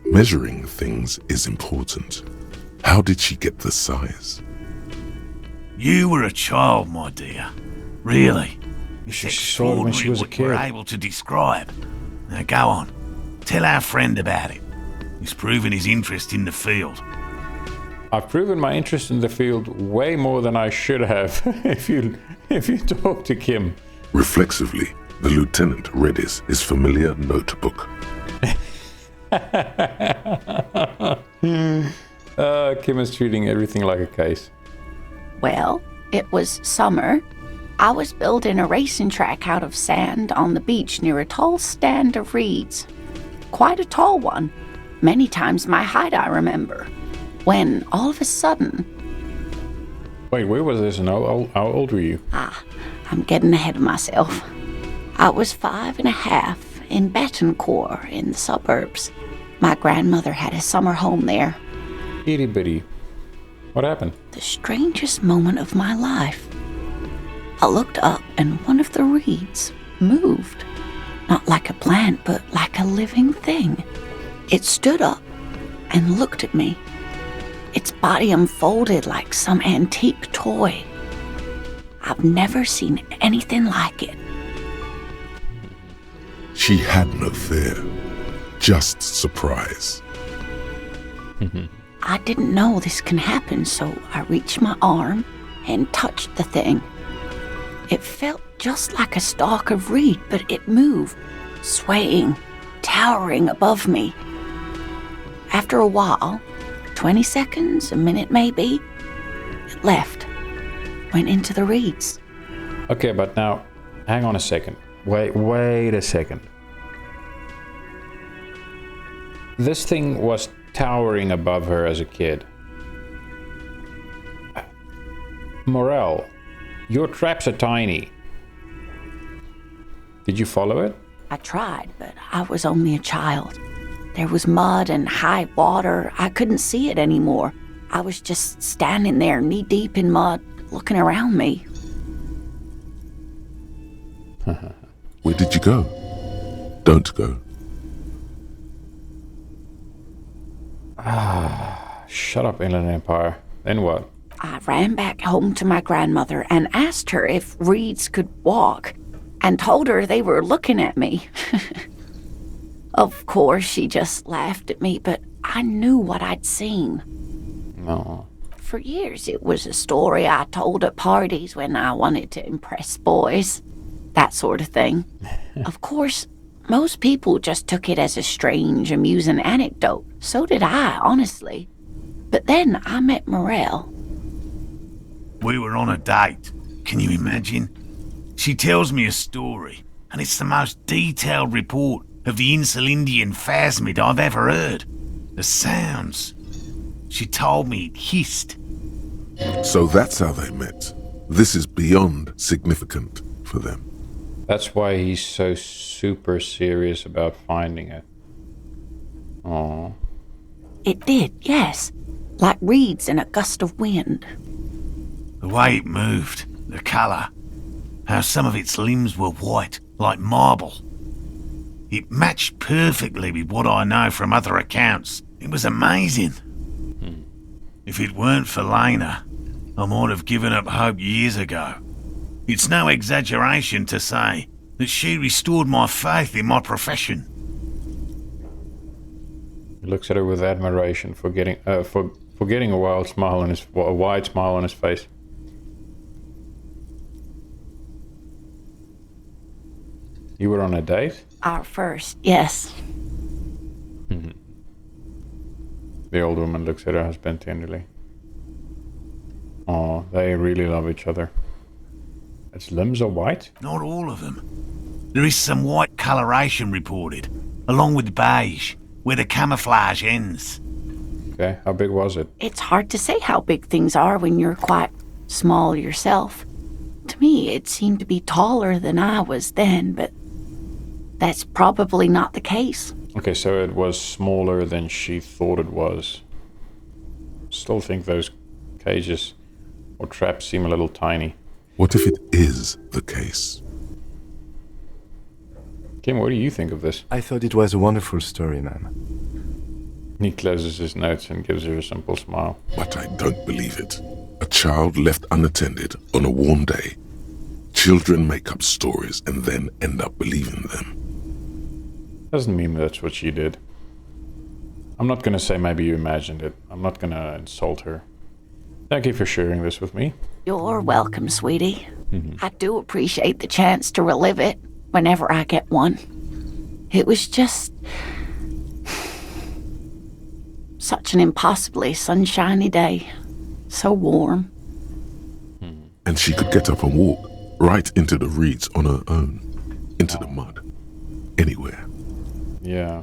Speaker 4: Measuring things is important. How did she get the size?
Speaker 8: You were a child, my dear. Really. It's
Speaker 1: She saw it when she
Speaker 8: extraordinary
Speaker 1: was a
Speaker 8: what you're
Speaker 1: kid.
Speaker 8: able to describe. Now go on. Tell our friend about it. He's proven his interest in the field.
Speaker 1: I've proven my interest in the field way more than I should have. if you talk to Kim.
Speaker 4: Reflexively, the lieutenant read his familiar notebook.
Speaker 1: Kim is treating everything like a case.
Speaker 2: Well, it was summer. I was building a racing track out of sand on the beach near a tall stand of reeds. Quite a tall one. Many times my height, I remember. When, all of a sudden...
Speaker 1: Wait, where was this and how old were you?
Speaker 2: I'm getting ahead of myself. I was 5.5 in Betancourt in the suburbs. My grandmother had a summer home there.
Speaker 1: Itty bitty. What happened?
Speaker 2: The strangest moment of my life. I looked up and one of the reeds moved. Not like a plant, but like a living thing. It stood up, and looked at me. Its body unfolded like some antique toy. I've never seen anything like it.
Speaker 4: She had no fear, just surprise.
Speaker 2: I didn't know this can happen, so I reached my arm and touched the thing. It felt just like a stalk of reed, but it moved, swaying, towering above me. After a while, 20 seconds, a minute maybe, it left, went into the reeds.
Speaker 1: Okay, but now, hang on a second. Wait a second. This thing was towering above her as a kid. Morel, your traps are tiny. Did you follow it?
Speaker 2: I tried, but I was only a child. There was mud and high water. I couldn't see it anymore. I was just standing there knee-deep in mud, looking around me.
Speaker 4: Where did you go? Don't go.
Speaker 1: Shut up, Inland Empire. Then what?
Speaker 2: I ran back home to my grandmother and asked her if reeds could walk, and told her they were looking at me. Of course, she just laughed at me, but I knew what I'd seen.
Speaker 1: No.
Speaker 2: For years, it was a story I told at parties when I wanted to impress boys. That sort of thing. Of course, most people just took it as a strange, amusing anecdote. So did I, honestly. But then I met Morel.
Speaker 8: We were on a date. Can you imagine? She tells me a story, and it's the most detailed report of the Insulindian Phasmid I've ever heard. The sounds. She told me it hissed.
Speaker 4: So that's how they met. This is beyond significant for them.
Speaker 1: That's why he's so super serious about finding it. Oh.
Speaker 2: It did, yes. Like reeds in a gust of wind.
Speaker 8: The way it moved, the colour, how some of its limbs were white, like marble. It matched perfectly with what I know from other accounts. It was amazing. If it weren't for Lena, I might have given up hope years ago. It's no exaggeration to say that she restored my faith in my profession.
Speaker 1: He looks at her with admiration for getting a wide smile on his face. You were on a date?
Speaker 2: Our first, yes.
Speaker 1: The old woman looks at her husband tenderly. Oh, they really love each other. Its limbs are white?
Speaker 8: Not all of them. There is some white coloration reported, along with beige, where the camouflage ends.
Speaker 1: Okay, how big was it?
Speaker 2: It's hard to say how big things are when you're quite small yourself. To me, it seemed to be taller than I was then, but that's probably not the case.
Speaker 1: Okay, so it was smaller than she thought it was. Still think those cages or traps seem a little tiny.
Speaker 4: What if it is the case?
Speaker 1: Kim, what do you think of this?
Speaker 3: I thought it was a wonderful story, ma'am.
Speaker 1: He closes his notes and gives her a simple smile.
Speaker 4: But I don't believe it. A child left unattended on a warm day. Children make up stories and then end up believing them.
Speaker 1: Doesn't mean that's what she did. I'm not gonna say maybe you imagined it. I'm not gonna insult her. Thank you for sharing this with me.
Speaker 2: You're welcome, sweetie. I do appreciate the chance to relive it whenever I get one. It was just such an impossibly sunshiny day. So warm.
Speaker 4: And she could get up and walk right into the reeds on her own. Into the mud. Anywhere.
Speaker 1: Yeah.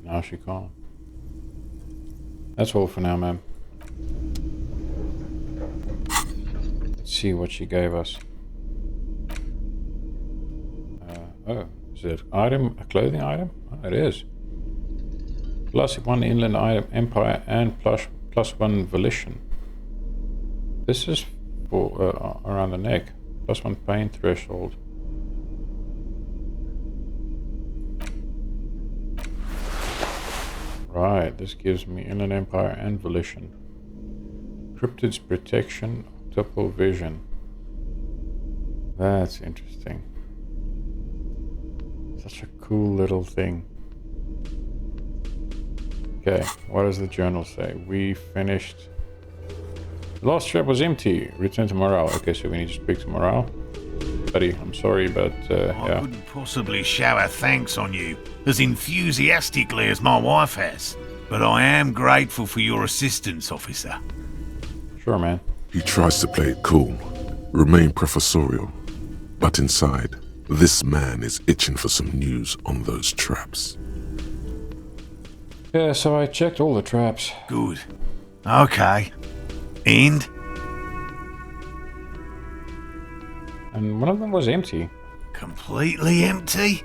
Speaker 1: Now she can't. That's all for now, ma'am. Let's see what she gave us. Oh, is it item, a clothing item? Oh, it is. +1 inland item, empire, and +1 volition. This is for around the neck. +1 pain threshold. Right, this gives me Inland Empire and Volition. Cryptids protection, optical vision. That's interesting. Such a cool little thing. Okay, what does the journal say? We finished... The last trap was empty. Return to morale. Okay, so we need to speak to morale. Buddy, I'm sorry, but
Speaker 8: I couldn't possibly shower thanks on you as enthusiastically as my wife has. But I am grateful for your assistance, officer.
Speaker 1: Sure, man.
Speaker 4: He tries to play it cool, remain professorial, but inside, this man is itching for some news on those traps.
Speaker 1: Yeah, so I checked all the traps.
Speaker 8: Good. Okay. And?
Speaker 1: And one of them was empty.
Speaker 8: Completely empty?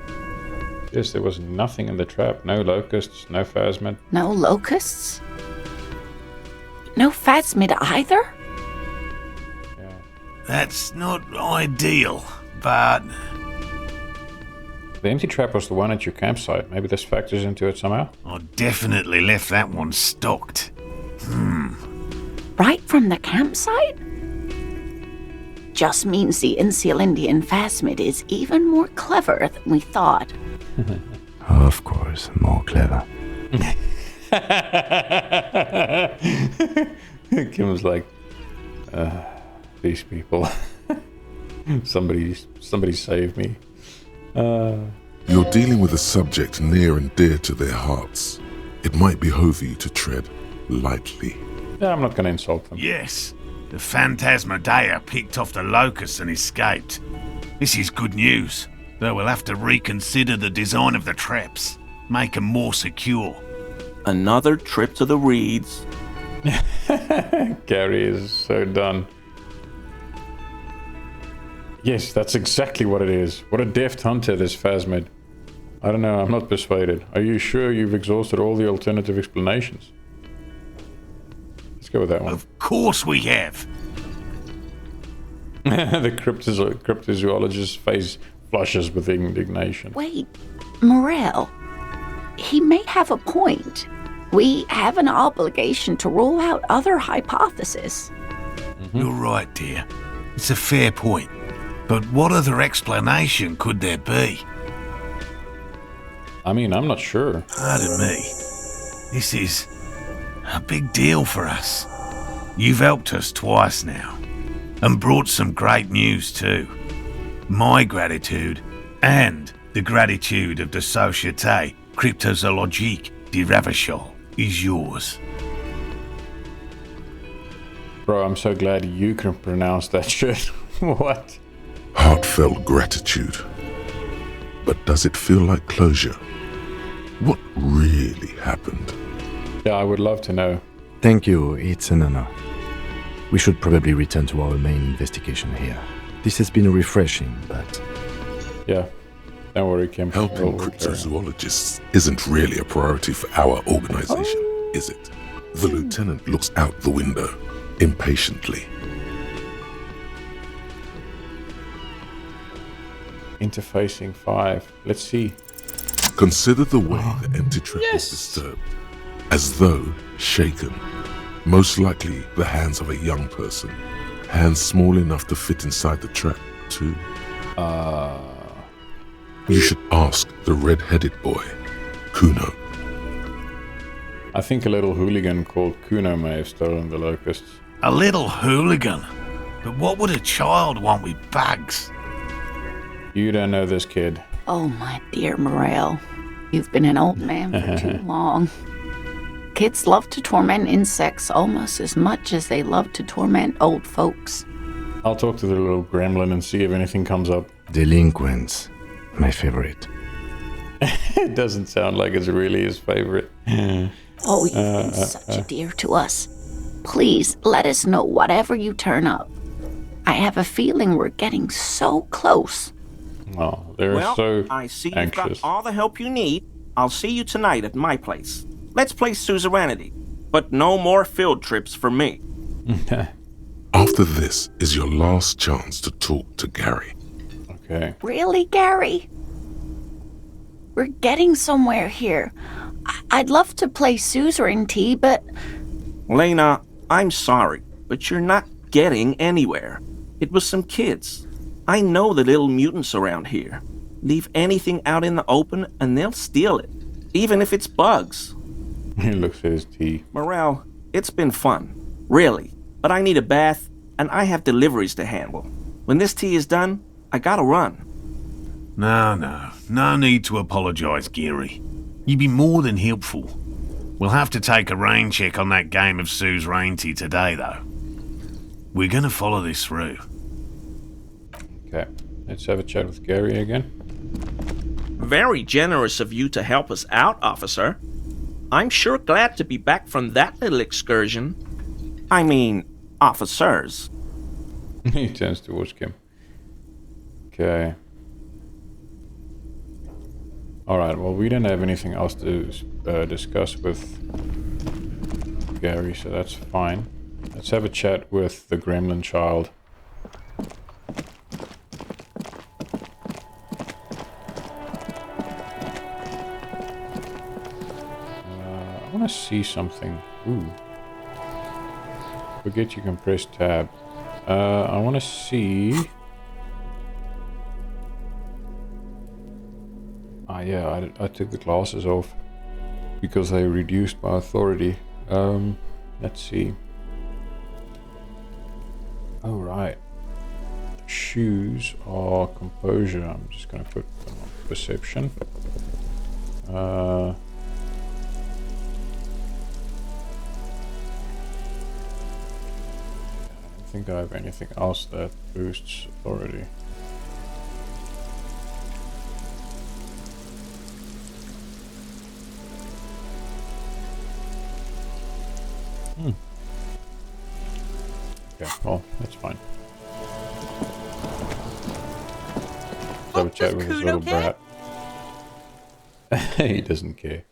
Speaker 1: Yes, there was nothing in the trap. No locusts, no phasmid.
Speaker 2: No locusts? No phasmid either?
Speaker 1: Yeah.
Speaker 8: That's not ideal, but...
Speaker 1: The empty trap was the one at your campsite. Maybe this factors into it somehow?
Speaker 8: I definitely left that one stocked.
Speaker 2: Right from the campsite? Just means the Insulindian Phasmid is even more clever than we thought.
Speaker 3: Of course, more clever.
Speaker 1: Kim's like, these people. somebody save me.
Speaker 4: You're dealing with a subject near and dear to their hearts. It might behove you to tread lightly.
Speaker 1: Yeah, I'm not going to insult them.
Speaker 8: Yes, the Phantasmadeia picked off the locusts and escaped. This is good news, though we'll have to reconsider the design of the traps, make them more secure.
Speaker 7: Another trip to the reeds.
Speaker 1: Gary is so done. Yes, that's exactly what it is. What a deft hunter, this Phasmid. I don't know, I'm not persuaded. Are you sure you've exhausted all the alternative explanations? Let's go with that one.
Speaker 8: Of course we have.
Speaker 1: The cryptozoologist's face flushes with indignation.
Speaker 2: Wait, Morel. He may have a point. We have an obligation to rule out other hypotheses.
Speaker 8: You're right, dear. It's a fair point. But what other explanation could there be?
Speaker 1: I mean, I'm not sure.
Speaker 8: Pardon me. This is a big deal for us. You've helped us twice now, and brought some great news too. My gratitude, and the gratitude of the Société Cryptozoologique de Ravachol, is yours.
Speaker 1: Bro, I'm so glad you can pronounce that shit. What?
Speaker 4: Heartfelt gratitude. But does it feel like closure? What really happened?
Speaker 1: Yeah, I would love to know.
Speaker 3: Thank you, it's an honor. We should probably return to our main investigation here. This has been refreshing, but...
Speaker 1: Yeah, don't worry, Kim.
Speaker 4: Helping cryptozoologists isn't really a priority for our organization, is it? The lieutenant looks out the window, impatiently.
Speaker 1: Interfacing 5. Let's see.
Speaker 4: Consider the way the empty trap was disturbed, as though shaken. Most likely the hands of a young person. Hands small enough to fit inside the trap, too. You should ask the red-headed boy, Kuno.
Speaker 1: I think a little hooligan called Kuno may have stolen the locusts.
Speaker 8: A little hooligan? But what would a child want with bugs?
Speaker 1: You don't know this kid.
Speaker 2: Oh, my dear Morel. You've been an old man for too long. Kids love to torment insects almost as much as they love to torment old folks.
Speaker 1: I'll talk to the little gremlin and see if anything comes up.
Speaker 3: Delinquents. My favorite.
Speaker 1: It doesn't sound like it's really his favorite.
Speaker 2: Oh, you've been such a dear to us. Please, let us know whatever you turn up. I have a feeling we're getting so close.
Speaker 1: Oh, they're so
Speaker 7: I see you've
Speaker 1: anxious.
Speaker 7: got all the help you need. I'll see you tonight at my place. Let's play suzerainty, but no more field trips for me.
Speaker 4: After this is your last chance to talk to Gary.
Speaker 1: Okay.
Speaker 2: Really, Gary? We're getting somewhere here. I'd love to play suzerainty, but...
Speaker 7: Lena, I'm sorry, but you're not getting anywhere. It was some kids. I know the little mutants around here. Leave anything out in the open and they'll steal it, even if it's bugs.
Speaker 1: He looks at his tea.
Speaker 7: Morale, it's been fun, really, but I need a bath and I have deliveries to handle. When this tea is done, I gotta run.
Speaker 8: No need to apologise, Geary. You've been more than helpful. We'll have to take a rain check on that game of suzerainty today, though. We're gonna follow this through.
Speaker 1: Okay, let's have a chat with Gary again.
Speaker 7: Very generous of you to help us out, officer. I'm sure glad to be back from that little excursion. I mean, officers.
Speaker 1: He turns towards Kim. Okay. Alright, well, we don't have anything else to discuss with Gary, so that's fine. Let's have a chat with the gremlin child. I want to see something. Ooh. Forget you can press tab. I want to see... Ah, yeah, I took the glasses off because they reduced my authority. Let's see. Oh, right. The shoes are composure. I'm just going to put them on perception. I don't think I have anything else that boosts authority. Okay, well, that's fine. Let's have a chat with his little brat. He doesn't care.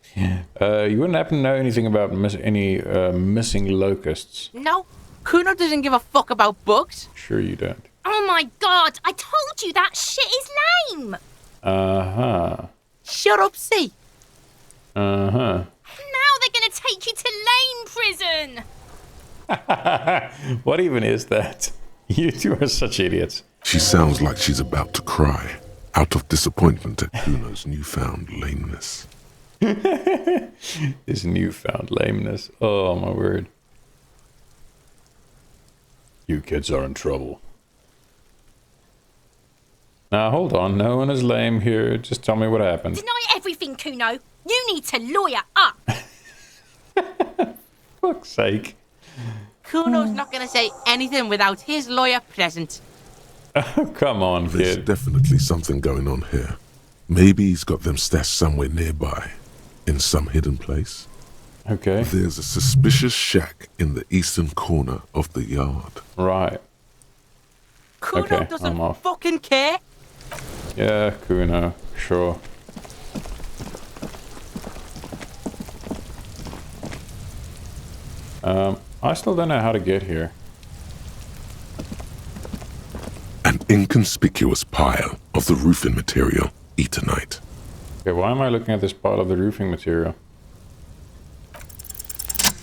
Speaker 1: You wouldn't happen to know anything about any missing locusts?
Speaker 9: No, Kuno doesn't give a fuck about bugs.
Speaker 1: Sure you don't.
Speaker 9: Oh my god, I told you that shit is lame.
Speaker 1: Uh-huh.
Speaker 9: Shut up, see.
Speaker 1: Uh-huh.
Speaker 9: Now they're gonna take you to lame prison.
Speaker 1: What even is that? You two are such idiots.
Speaker 4: She sounds like she's about to cry, out of disappointment at Kuno's newfound lameness.
Speaker 1: His newfound lameness. Oh, my word. You kids are in trouble. Now, hold on. No one is lame here. Just tell me what happened.
Speaker 9: Deny everything, Kuno. You need to lawyer up.
Speaker 1: Fuck's sake.
Speaker 9: Kuno's not going to say anything without his lawyer present.
Speaker 1: Oh, come on,
Speaker 4: There's
Speaker 1: kid.
Speaker 4: definitely something going on here. Maybe he's got them stashed somewhere nearby, in some hidden place.
Speaker 1: Okay.
Speaker 4: There's a suspicious shack in the eastern corner of the yard.
Speaker 1: Right.
Speaker 9: Kuno
Speaker 1: Okay, I'm
Speaker 9: doesn't
Speaker 1: off.
Speaker 9: fucking care.
Speaker 1: Yeah, Kuno. Sure. I still don't know how to get here.
Speaker 4: An inconspicuous pile of the roofing material, Eternite.
Speaker 1: Okay, why am I looking at this pile of the roofing material?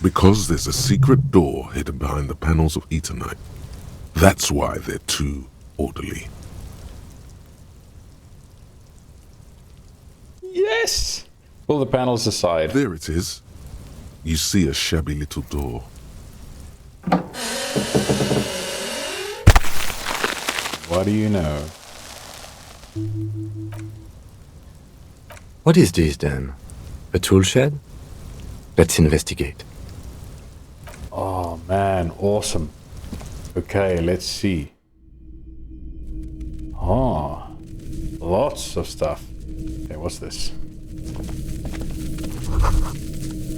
Speaker 4: Because there's a secret door hidden behind the panels of Eternite. That's why they're too orderly.
Speaker 1: Yes! Pull the panels aside.
Speaker 4: There it is. You see a shabby little door.
Speaker 1: What do you know?
Speaker 3: What is this then? A tool shed? Let's investigate.
Speaker 1: Oh man, awesome. Okay, let's see. Oh, lots of stuff. Okay, what's this?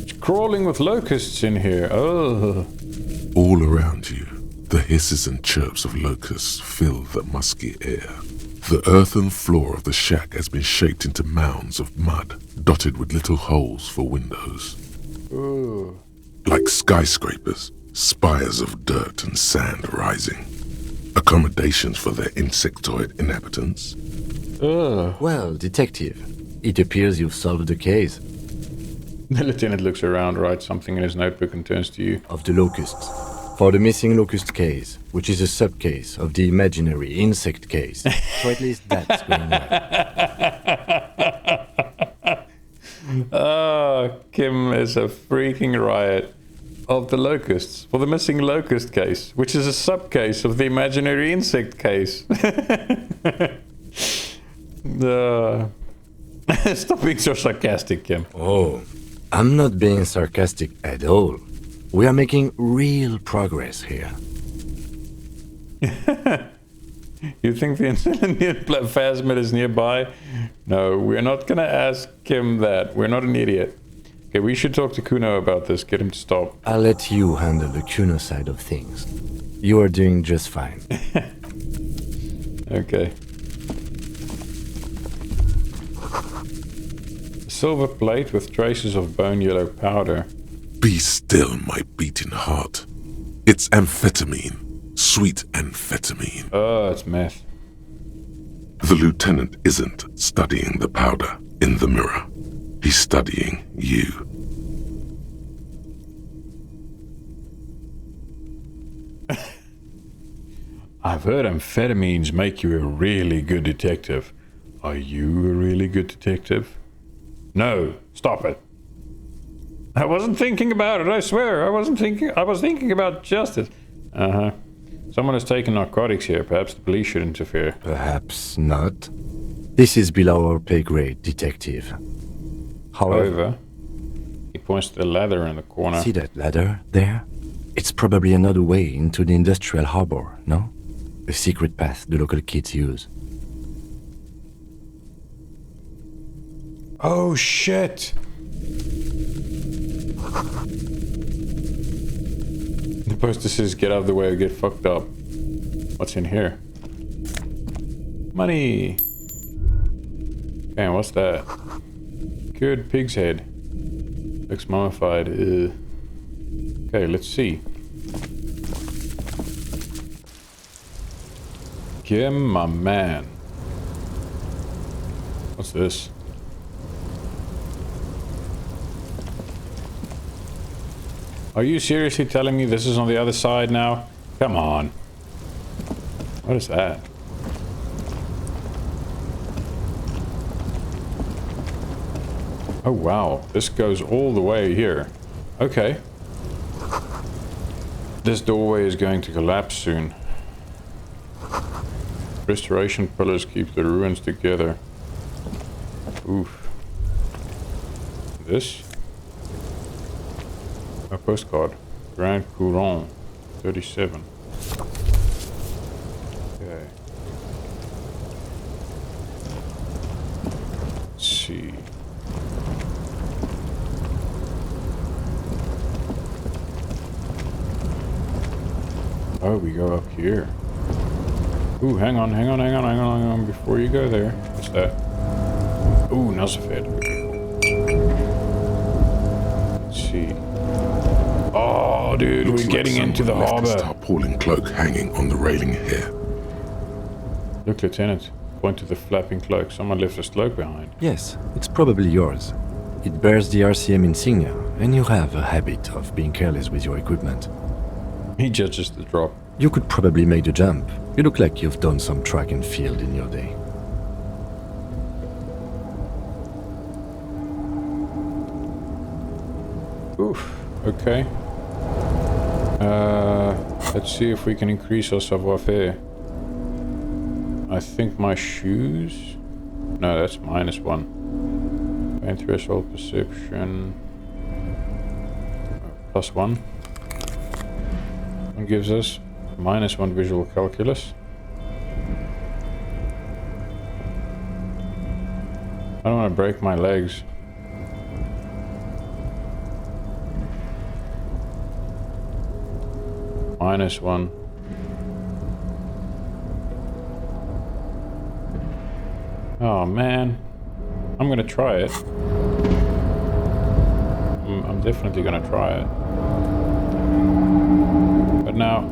Speaker 1: It's crawling with locusts in here. Oh.
Speaker 4: All around you, the hisses and chirps of locusts fill the musky air. The earthen floor of the shack has been shaped into mounds of mud, dotted with little holes for windows.
Speaker 1: Ooh.
Speaker 4: Like skyscrapers, spires of dirt and sand rising. Accommodations for their insectoid inhabitants.
Speaker 1: Ugh.
Speaker 3: Well, detective, it appears you've solved the case.
Speaker 1: The lieutenant looks around, writes something in his notebook, and turns to you.
Speaker 3: Of the locusts. For the missing locust case, which is a sub-case of the imaginary insect case. So at least that's going well.
Speaker 1: Oh, Kim is a freaking riot. Of the locusts. For the missing locust case, which is a sub-case of the imaginary insect case. Stop being so sarcastic, Kim.
Speaker 3: Oh, I'm not being sarcastic at all. We are making real progress here.
Speaker 1: You think the Indian Phasmid is nearby? No, we're not gonna ask him that. We're not an idiot. Okay, we should talk to Kuno about this, get him to stop.
Speaker 3: I'll let you handle the Kuno side of things. You are doing just fine.
Speaker 1: Okay. A silver plate with traces of bone yellow powder.
Speaker 4: Be still, my beating heart. It's amphetamine. Sweet amphetamine.
Speaker 1: Oh, it's meth.
Speaker 4: The lieutenant isn't studying the powder in the mirror. He's studying you.
Speaker 1: I've heard amphetamines make you a really good detective. Are you a really good detective? No, stop it. I wasn't thinking about it, I swear. I was thinking about justice. Uh-huh. Someone has taken narcotics here. Perhaps the police should interfere.
Speaker 3: Perhaps not. This is below our pay grade, detective.
Speaker 1: However, he points to the ladder in the corner.
Speaker 3: See that ladder there? It's probably another way into the industrial harbor, no? A secret path the local kids use.
Speaker 1: Oh shit! The poster says get out of the way or get fucked up. What's in here? Money! Okay, what's that? Cured pig's head. Looks mummified. Okay, let's see. Kim, my man. What's this? Are you seriously telling me this is on the other side now? Come on. What is that? Oh wow, this goes all the way here. Okay. This doorway is going to collapse soon. Restoration pillars keep the ruins together. Oof. This? A postcard. Grand Courant. 37. Okay. Let's see. Oh, we go up here. Ooh, hang on, before you go there. What's that? Ooh, Nuzafed. Let's see. Oh, dude,
Speaker 4: Looks
Speaker 1: we're
Speaker 4: like
Speaker 1: getting into the
Speaker 4: someone left his
Speaker 1: harbor.
Speaker 4: tarpaulin cloak hanging on the railing here.
Speaker 1: Look, Lieutenant. Point to the flapping cloak. Someone left a cloak behind.
Speaker 3: Yes, it's probably yours. It bears the RCM insignia, and you have a habit of being careless with your equipment.
Speaker 1: He judges the drop.
Speaker 3: You could probably make the jump. You look like you've done some track and field in your day.
Speaker 1: Oof. Okay. Let's see if we can increase our savoir-faire. I think my shoes... No, that's -1. Pain threshold perception... +1. What gives us -1 visual calculus. I don't want to break my legs. -1. Oh man, I'm gonna try it. I'm definitely gonna try it. But now,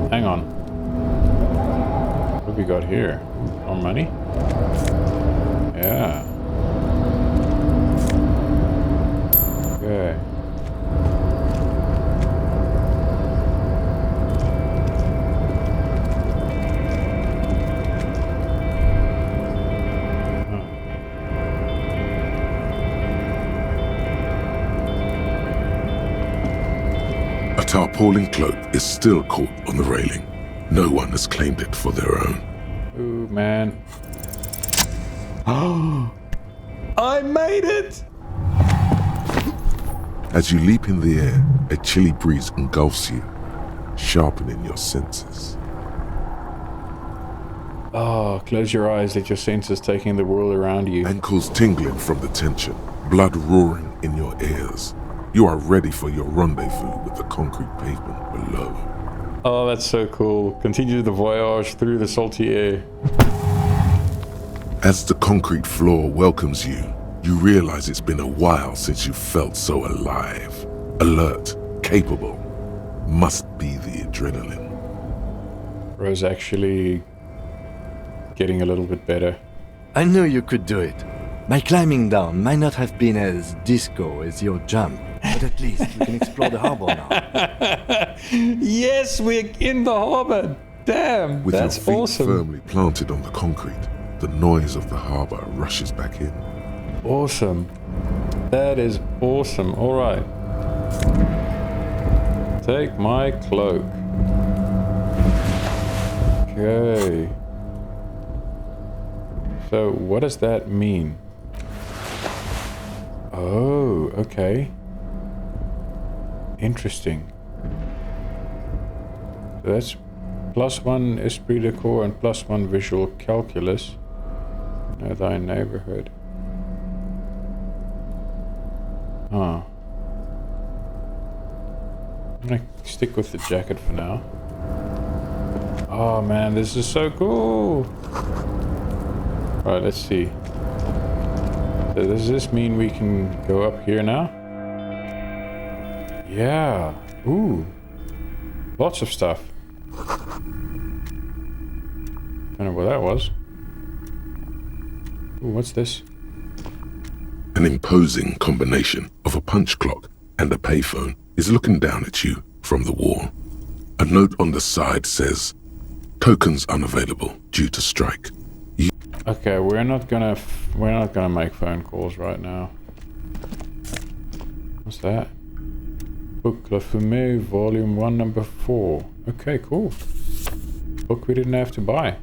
Speaker 1: hang on. What have we got here? More money? Yeah. Okay. Okay.
Speaker 4: A tarpaulin cloak is still caught on the railing. No one has claimed it for their own.
Speaker 1: Ooh, man. Oh! I made it!
Speaker 4: As you leap in the air, a chilly breeze engulfs you, sharpening your senses.
Speaker 1: Oh, close your eyes, let your senses taking the world around you.
Speaker 4: Ankles tingling from the tension, blood roaring in your ears. You are ready for your rendezvous with the concrete pavement below.
Speaker 1: Oh, that's so cool. Continue the voyage through the salty air.
Speaker 4: As the concrete floor welcomes you, you realize it's been a while since you felt so alive, alert, capable. Must be the adrenaline.
Speaker 1: Bro's actually getting a little bit better.
Speaker 3: I knew you could do it. My climbing down might not have been as disco as your jump, but at least you can explore the harbor now.
Speaker 1: Yes, we're in the harbor. Damn,
Speaker 4: With
Speaker 1: that's
Speaker 4: your feet
Speaker 1: awesome.
Speaker 4: firmly planted on the concrete, the noise of the harbor rushes back in.
Speaker 1: Awesome. That is awesome. All right. Take my cloak. Okay. So what does that mean? Oh, okay. Interesting. So that's +1 esprit de corps and +1 visual calculus. Know thy neighborhood. Huh. I'm gonna stick with the jacket for now. Oh man, this is so cool! Right, let's see. So does this mean we can go up here now? Yeah. Ooh. Lots of stuff. Don't know what that was. Ooh, what's this?
Speaker 4: An imposing combination of a punch clock and a payphone is looking down at you from the wall. A note on the side says, "Tokens unavailable due to strike."
Speaker 1: Okay, we're not gonna make phone calls right now. What's that? Book La Fumée, Volume 1, Number 4. Okay, cool. Book we didn't have to buy.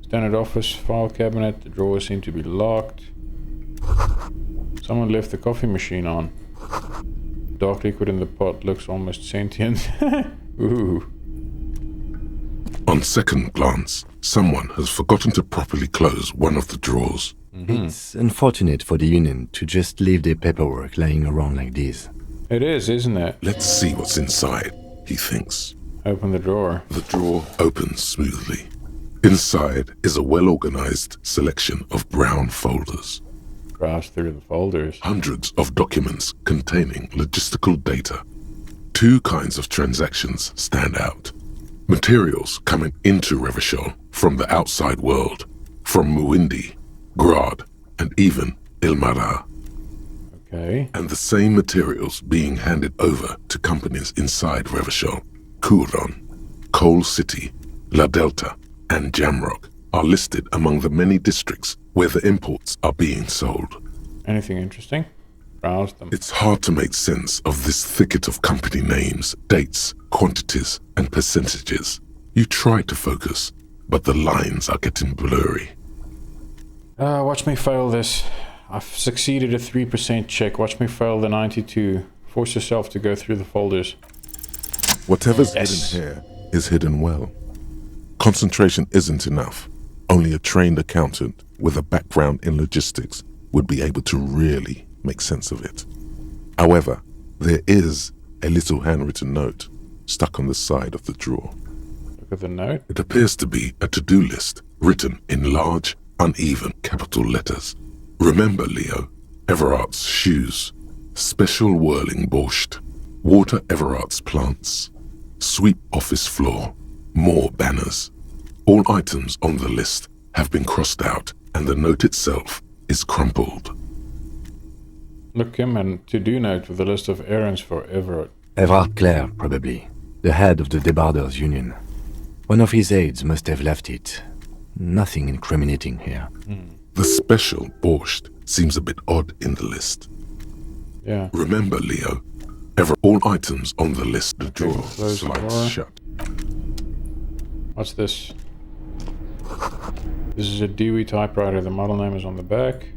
Speaker 1: Standard office file cabinet. The drawers seem to be locked. Someone left the coffee machine on. Dark liquid in the pot looks almost sentient. Ooh.
Speaker 4: On second glance, someone has forgotten to properly close one of the drawers.
Speaker 3: It's unfortunate for the Union to just leave their paperwork lying around like this.
Speaker 1: It is, isn't it?
Speaker 4: Let's see what's inside, he thinks.
Speaker 1: Open the drawer.
Speaker 4: The drawer opens smoothly. Inside is a well-organized selection of brown folders.
Speaker 1: Browse through the folders.
Speaker 4: Hundreds of documents containing logistical data. Two kinds of transactions stand out. Materials coming into Revachol from the outside world, from Muindi, Grad, and even Ilmara.
Speaker 1: Okay.
Speaker 4: And the same materials being handed over to companies inside Revachol. Kuron, Coal City, La Delta, and Jamrock are listed among the many districts where the imports are being sold.
Speaker 1: Anything interesting? Browse them.
Speaker 4: It's hard to make sense of this thicket of company names, dates, quantities, and percentages. You try to focus, but the lines are getting blurry.
Speaker 1: Watch me fail this. I've succeeded a 3% check. Watch me fail the 92. Force yourself to go through the folders.
Speaker 4: Whatever's
Speaker 1: Yes.
Speaker 4: hidden here is hidden well. Concentration isn't enough. Only a trained accountant with a background in logistics would be able to really make sense of it. However, there is a little handwritten note stuck on the side of the drawer.
Speaker 1: Look at the note.
Speaker 4: It appears to be a to-do list written in large, uneven capital letters. Remember, Leo, Everart's shoes, special whirling borscht, water Everart's plants, sweep office floor, more banners. All items on the list have been crossed out and the note itself is crumpled.
Speaker 1: look him and to-do note with a list of errands for Everett.
Speaker 3: Everard Clare, probably. The head of the Debarders Union. One of his aides must have left it. Nothing incriminating here.
Speaker 4: The special borscht seems a bit odd in the list.
Speaker 1: Yeah.
Speaker 4: Remember, Leo, all items on the list, the drawer
Speaker 1: close the
Speaker 4: slides
Speaker 1: door.
Speaker 4: shut.
Speaker 1: What's this? This is a Dewey typewriter. The model name is on the back.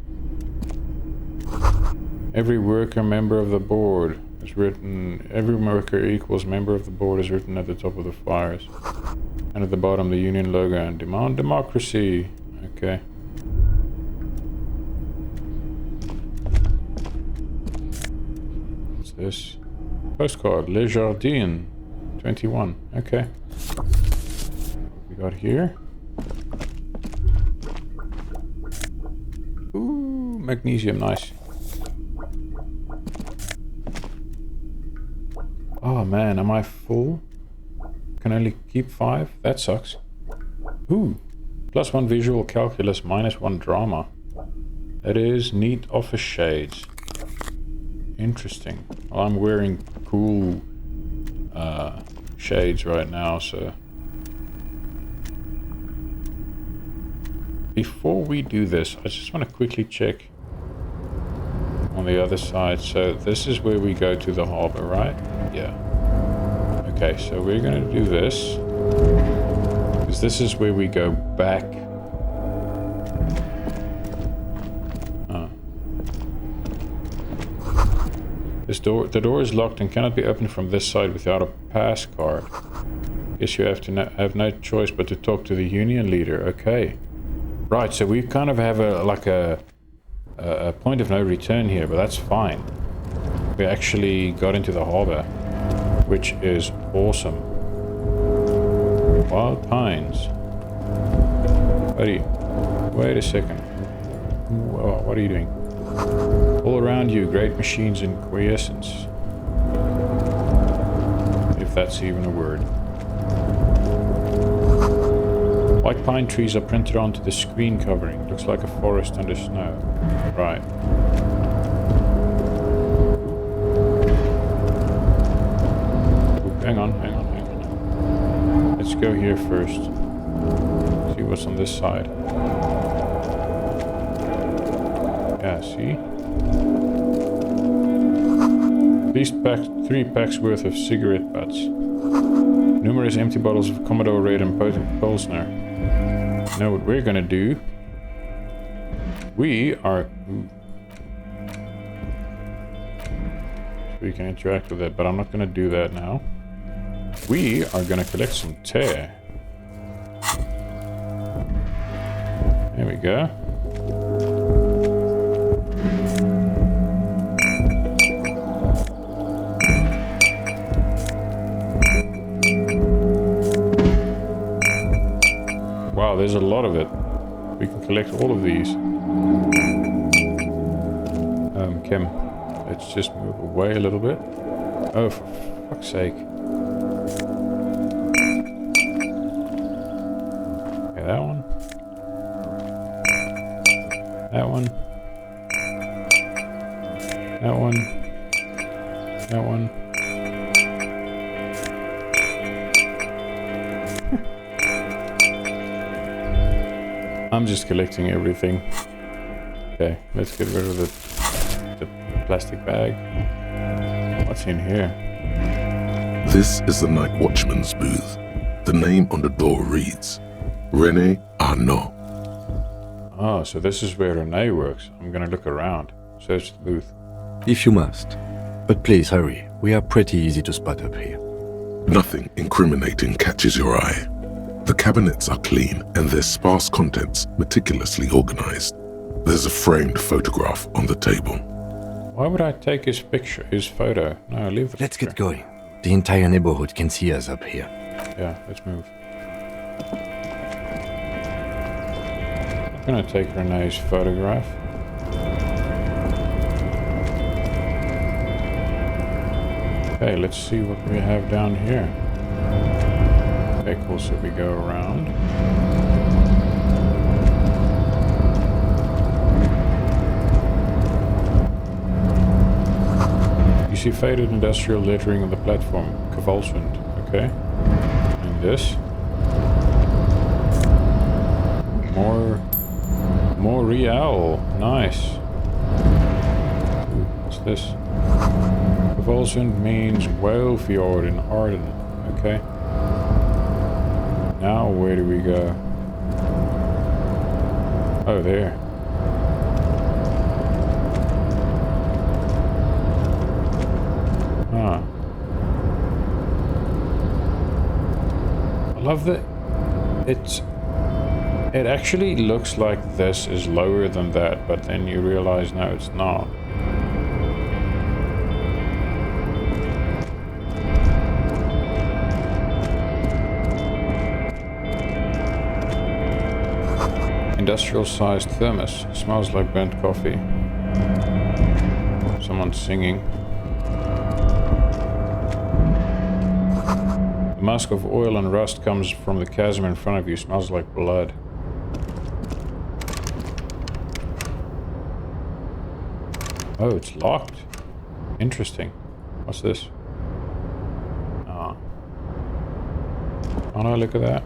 Speaker 1: Every worker member of the board is written. Every worker equals member of the board is written at the top of the flyers. And at the bottom, the union logo and demand democracy. Okay. What's this? Postcard. Les Jardins. 21. Okay. What we got here? Ooh, magnesium. Nice. Oh man, am I full? Can only keep 5? That sucks. Ooh. +1 visual calculus, -1 drama. That is neat office shades. Interesting. Well, I'm wearing cool shades right now, so... Before we do this, I just want to quickly check on the other side. So this is where we go to the harbor, right? Yeah. Okay, so we're going to do this. Because this is where we go back. The door is locked and cannot be opened from this side without a pass card. Guess you have to have no choice but to talk to the union leader. Okay. Right, so we kind of have a point of no return here, but that's fine. We actually got into the harbor, which is awesome. Wild pines. Buddy, wait a second. Whoa, what are you doing? All around you, great machines in quiescence. If that's even a word. White pine trees are printed onto the screen covering. Looks like a forest under snow. Right. Ooh, hang on. Let's go here first. See what's on this side. Yeah, see? At least 3 packs worth of cigarette butts. Numerous empty bottles of Commodore Red and Pilsner. Now what we're gonna do... We are... Ooh. So we can interact with it, but I'm not gonna do that now. We are gonna collect some tear. There we go. Wow, there's a lot of it. We can collect all of these. Kim, let's just move away a little bit. Oh, for fuck's sake. Okay, that one. That one. That one. That one. I'm just collecting everything. Okay, let's get rid of the plastic bag. What's in here?
Speaker 4: This is the night watchman's booth. The name on the door reads, René Arnaud.
Speaker 1: Oh, so this is where René works. I'm gonna look around. Search the booth.
Speaker 3: If you must. But please hurry. We are pretty easy to spot up here.
Speaker 4: Nothing incriminating catches your eye. The cabinets are clean and their sparse contents meticulously organized. There's a framed photograph on the table.
Speaker 1: Why would I take his picture, his photo? No, leave the
Speaker 3: Let's
Speaker 1: picture.
Speaker 3: get going. The entire neighborhood can see us up here.
Speaker 1: Yeah, let's move. I'm gonna take René's photograph. Okay, let's see what we have down here. Okay, cool, so we go around. You see faded industrial lettering on the platform. Convulsant. Okay. And this? More real. Nice. Ooh, what's this? Convulsant means whale fjord in Arden. Okay. Now where do we go? Oh, there. Ah. I love that it actually looks like this is lower than that, but then you realize no, it's not. Industrial-sized thermos. Smells like burnt coffee. Someone's singing. The musk of oil and rust comes from the chasm in front of you. Smells like blood. Oh, it's locked. Interesting. What's this? Ah. Oh no, look at that.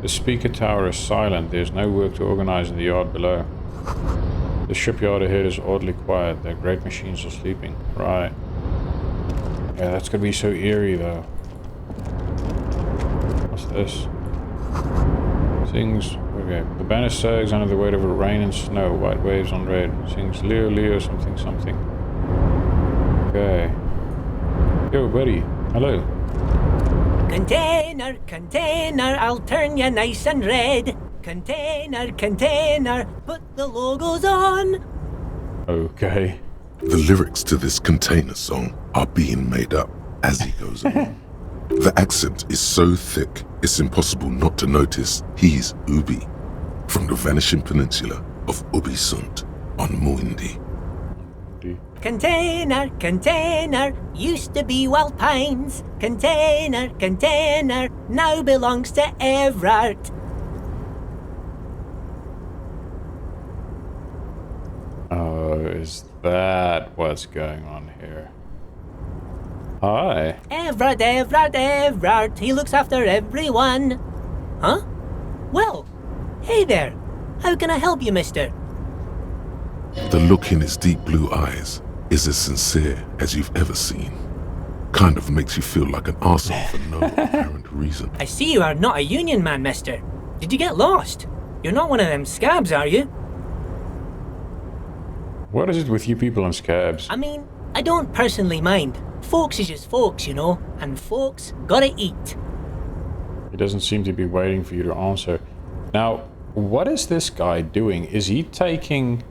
Speaker 1: The speaker tower is silent. There's no work to organize in the yard below. The shipyard ahead is oddly quiet. Their great machines are sleeping. Right. Yeah, that's gonna be so eerie though. What's this? Sings. Okay. The banner sags under the weight of rain and snow. White waves on red. Sings Leo, Leo, something, something. Okay. Yo, buddy. Hello.
Speaker 10: Container, container, I'll turn you nice and red. Container, container, put the logos on.
Speaker 1: Okay.
Speaker 4: The lyrics to this container song are being made up as he goes along. The accent is so thick, it's impossible not to notice he's Ubi, from the vanishing peninsula of Ubisunt on Muindi.
Speaker 10: Container, container, used to be Wild Pines. Container, container, now belongs to Everard.
Speaker 1: Oh, is that what's going on here? Hi.
Speaker 10: Everard, Everard, Everard, he looks after everyone. Huh? Well, hey there. How can I help you, mister?
Speaker 4: The look in his deep blue eyes is as sincere as you've ever seen. Kind of makes you feel like an arsehole for no apparent reason.
Speaker 10: I see you are not a union man, mister. Did you get lost? You're not one of them scabs, are you?
Speaker 1: What is it with you people and scabs?
Speaker 10: I mean, I don't personally mind. Folks is just folks, you know, and folks gotta eat.
Speaker 1: He doesn't seem to be waiting for you to answer. Now, what is this guy doing? Is he taking...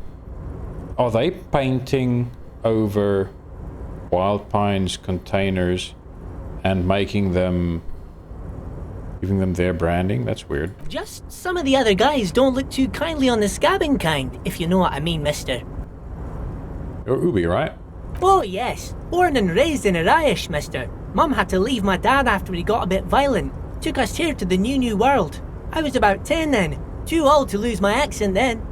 Speaker 1: Are they painting over Wild Pines containers and making them... giving them their branding? That's weird.
Speaker 10: Just some of the other guys don't look too kindly on the scabbing kind, if you know what I mean, mister.
Speaker 1: You're Ubi, right?
Speaker 10: Oh, yes. Born and raised in Arish, mister. Mum had to leave my dad after he got a bit violent. Took us here to the new world. I was about 10 then. Too old to lose my accent then.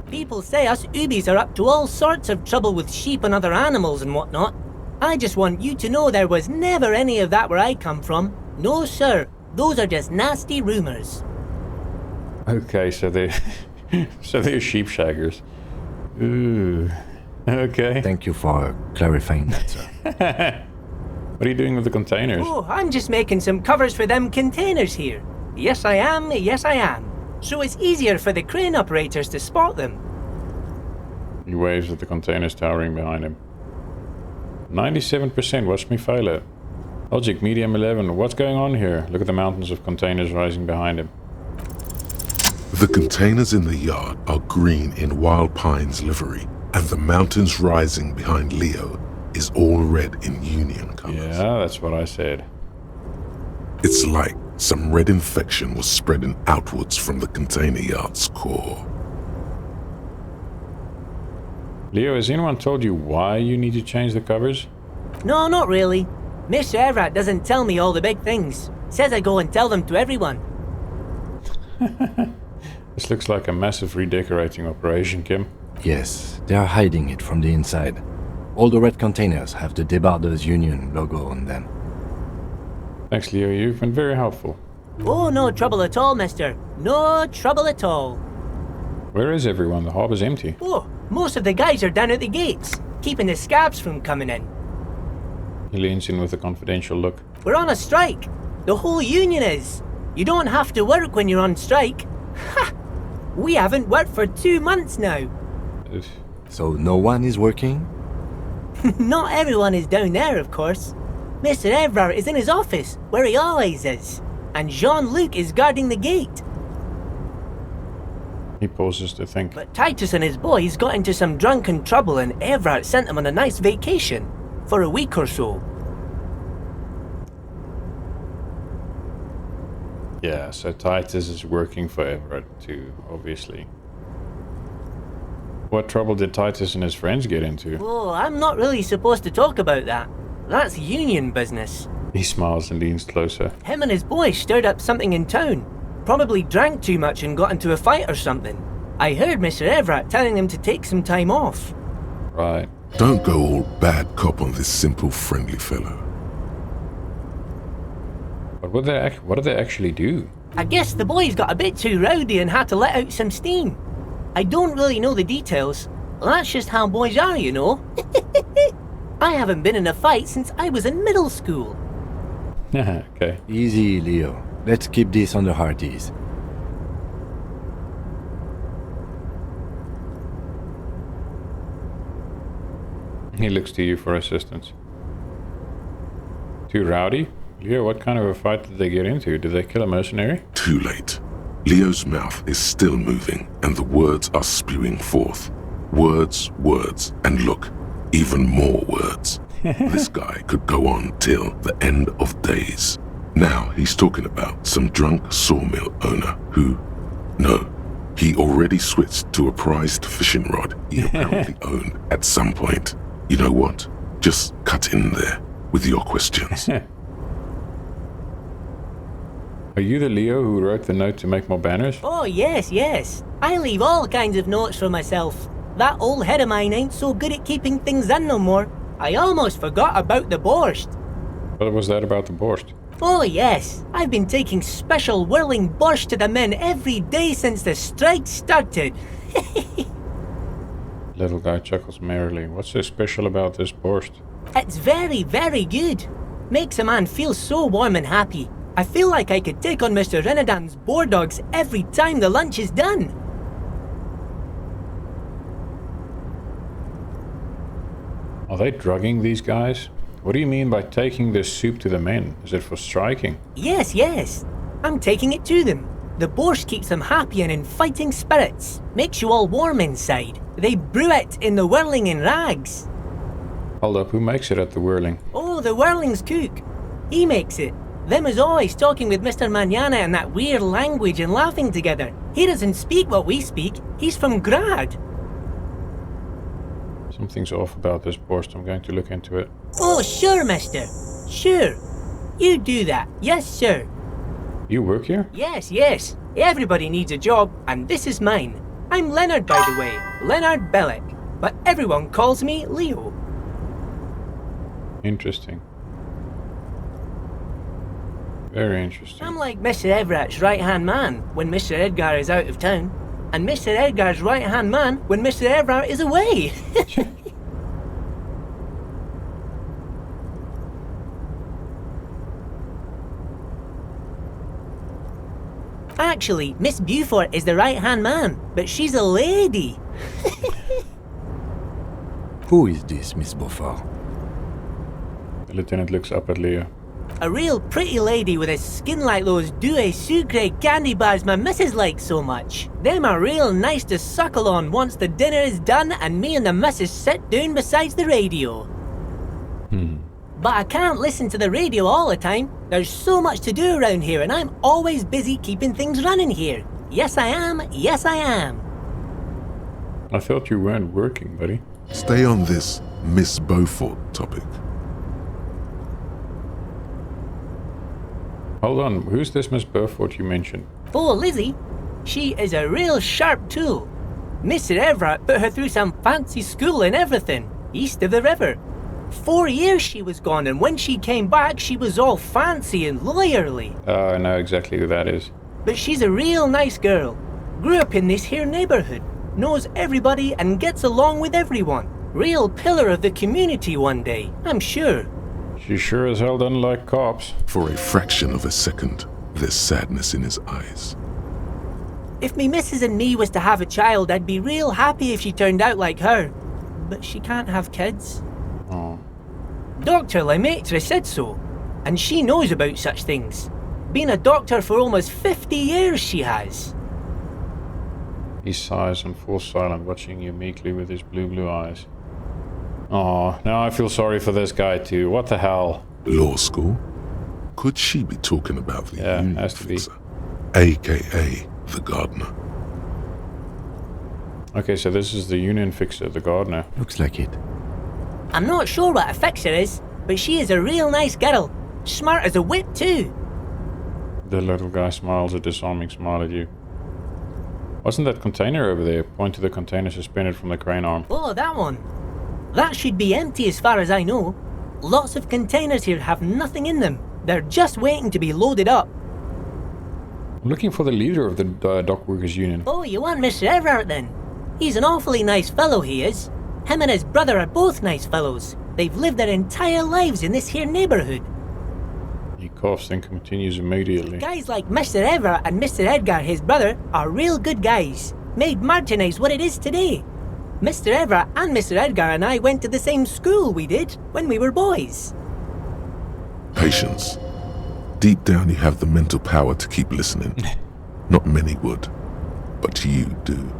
Speaker 10: People say us Ubis are up to all sorts of trouble with sheep and other animals and whatnot. I just want you to know there was never any of that where I come from. No, sir. Those are just nasty rumours.
Speaker 1: Okay, so they're... so they're sheep shaggers. Ooh... Okay.
Speaker 3: Thank you for clarifying that, sir.
Speaker 1: What are you doing with the containers?
Speaker 10: Oh, I'm just making some covers for them containers here. Yes, I am. Yes, I am. So it's easier for the crane operators to spot them.
Speaker 1: He waves at the containers towering behind him. 97%, watch me fail it. Logic, medium 11, what's going on here? Look at the mountains of containers rising behind him.
Speaker 4: The containers in the yard are green in Wild Pines livery, and the mountains rising behind Leo is all red in Union colors.
Speaker 1: Yeah, that's what I said.
Speaker 4: It's like some red infection was spreading outwards from the container yard's core.
Speaker 1: Leo, has anyone told you why you need to change the covers?
Speaker 10: No, not really. Mr. Everett doesn't tell me all the big things. Says I go and tell them to everyone.
Speaker 1: This looks like a massive redecorating operation, Kim.
Speaker 3: Yes, they are hiding it from the inside. All the red containers have the Debarders Union logo on them.
Speaker 1: Thanks, Leo. You've been very helpful.
Speaker 10: Oh, no trouble at all, mister. No trouble at all.
Speaker 1: Where is everyone? The harbor's empty.
Speaker 10: Oh, most of the guys are down at the gates, keeping the scabs from coming in.
Speaker 1: He leans in with a confidential look.
Speaker 10: We're on a strike. The whole union is. You don't have to work when you're on strike. Ha! We haven't worked for 2 months now.
Speaker 1: Oof.
Speaker 3: So no one is working?
Speaker 10: Not everyone is down there, of course. Mr. Evrard is in his office, where he always is. And Jean-Luc is guarding the gate.
Speaker 1: He pauses to think.
Speaker 10: But Titus and his boys got into some drunken trouble and Evrard sent them on a nice vacation. For a week or so.
Speaker 1: Yeah, so Titus is working for Everett too, obviously. What trouble did Titus and his friends get into?
Speaker 10: Oh, I'm not really supposed to talk about that. That's union business.
Speaker 1: He smiles and leans closer.
Speaker 10: Him and his boys stirred up something in town. Probably drank too much and got into a fight or something. I heard Mr. Everett telling them to take some time off.
Speaker 1: Right.
Speaker 4: Don't go all bad cop on this simple, friendly fellow.
Speaker 1: But what did they actually do?
Speaker 10: I guess the boys got a bit too rowdy and had to let out some steam. I don't really know the details. That's just how boys are, you know. I haven't been in a fight since I was in middle school.
Speaker 1: Okay.
Speaker 3: Easy, Leo. Let's keep this on the hearties.
Speaker 1: He looks to you for assistance. Too rowdy? Leo, what kind of a fight did they get into? Did they kill a mercenary?
Speaker 4: Too late. Leo's mouth is still moving, and the words are spewing forth. Words, words, and look, even more words. This guy could go on till the end of days. Now he's talking about some drunk sawmill owner who... No, he already switched to a prized fishing rod he apparently owned at some point. You know what? Just cut in there with your questions.
Speaker 1: Are you the Leo who wrote the note to make more banners?
Speaker 10: Oh, yes, yes. I leave all kinds of notes for myself. That old head of mine ain't so good at keeping things in no more. I almost forgot about the borscht.
Speaker 1: What was that about the borscht?
Speaker 10: Oh, yes. I've been taking special whirling borscht to the men every day since the strike started.
Speaker 1: Little guy chuckles merrily. What's so special about this borscht?
Speaker 10: It's very, very good. Makes a man feel so warm and happy. I feel like I could take on Mr. Renadan's boar dogs every time the lunch is done.
Speaker 1: Are they drugging these guys? What do you mean by taking this soup to the men? Is it for striking?
Speaker 10: Yes, yes. I'm taking it to them. The borscht keeps them happy and in fighting spirits. Makes you all warm inside. They brew it in the whirling in rags.
Speaker 1: Hold up, who makes it at the whirling?
Speaker 10: Oh, the whirling's cook. He makes it. Them is always talking with Mr. Manana in that weird language and laughing together. He doesn't speak what we speak. He's from Grad.
Speaker 1: Something's off about this borscht. I'm going to look into it.
Speaker 10: Oh, sure, mister. Sure. You do that. Yes, sir.
Speaker 1: You work here?
Speaker 10: Yes, yes. Everybody needs a job, and this is mine. I'm Leonard, by the way. Leonard Bellick. But everyone calls me Leo.
Speaker 1: Interesting. Very interesting.
Speaker 10: I'm like Mr. Everett's right-hand man when Mr. Edgar is out of town, and Mr. Edgar's right-hand man when Mr. Everett is away. Actually, Miss Beaufort is the right-hand man, but she's a lady.
Speaker 3: Who is this, Miss Beaufort?
Speaker 1: The lieutenant looks up at Leo.
Speaker 10: A real pretty lady with a skin like those Douai Sucre candy bars my missus likes so much. Them are real nice to suckle on once the dinner is done and me and the missus sit down beside the radio. But I can't listen to the radio all the time. There's so much to do around here and I'm always busy keeping things running here. Yes I am, yes I am.
Speaker 1: I thought you weren't working, buddy.
Speaker 4: Stay on this Miss Beaufort topic.
Speaker 1: Hold on, who's this Miss Beaufort you mentioned?
Speaker 10: Oh, Lizzie. She is a real sharp tool. Mr. Everett put her through some fancy school and everything, east of the river. 4 years she was gone, and when she came back, she was all fancy and lawyerly.
Speaker 1: Oh, I know exactly who that is.
Speaker 10: But she's a real nice girl. Grew up in this here neighborhood. Knows everybody and gets along with everyone. Real pillar of the community one day, I'm sure.
Speaker 1: She sure as hell doesn't like cops.
Speaker 4: For a fraction of a second, there's sadness in his eyes.
Speaker 10: If me missus and me was to have a child, I'd be real happy if she turned out like her. But she can't have kids.
Speaker 1: Oh.
Speaker 10: Dr. Lemaitre said so, and she knows about such things. Been a doctor for almost 50 years she has.
Speaker 1: He sighs and falls silent, watching you meekly with his blue eyes. Oh, now I feel sorry for this guy too. What the hell?
Speaker 4: Law school? Could she be talking about the union
Speaker 1: has to be.
Speaker 4: fixer, aka the gardener?
Speaker 1: Okay, so this is the union fixer, the gardener.
Speaker 3: Looks like it.
Speaker 10: I'm not sure what a fixer is, but she is a real nice girl. Smart as a whip too.
Speaker 1: The little guy smiles a disarming smile at you. Wasn't that container over there? Point to the container suspended from the crane arm.
Speaker 10: Oh, that one. That should be empty as far as I know. Lots of containers here have nothing in them. They're just waiting to be loaded up.
Speaker 1: I'm looking for the leader of the dock workers union.
Speaker 10: Oh, you want Mr. Everett then? He's an awfully nice fellow, he is. Him and his brother are both nice fellows. They've lived their entire lives in this here neighborhood.
Speaker 1: He coughs and continues immediately.
Speaker 10: Guys like Mr. Everett and Mr. Edgar, his brother, are real good guys. Made Martinez what it is today. Mr. Everett and Mr. Edgar and I went to the same school we did when we were boys.
Speaker 4: Patience. Deep down you have the mental power to keep listening. Not many would, but you do.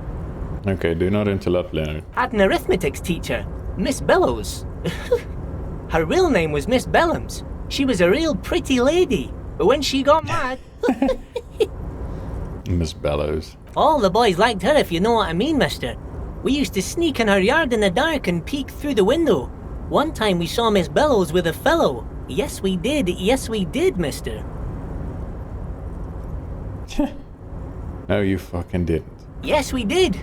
Speaker 1: Okay, do not interrupt, Leonard.
Speaker 10: Had an arithmetics teacher, Miss Bellows. Her real name was Miss Bellams. She was a real pretty lady, but when she got mad...
Speaker 1: Miss Bellows.
Speaker 10: All the boys liked her, if you know what I mean, mister. We used to sneak in her yard in the dark and peek through the window. One time we saw Miss Bellows with a fellow. Yes, we did, mister.
Speaker 1: No, you fucking didn't.
Speaker 10: Yes, we did,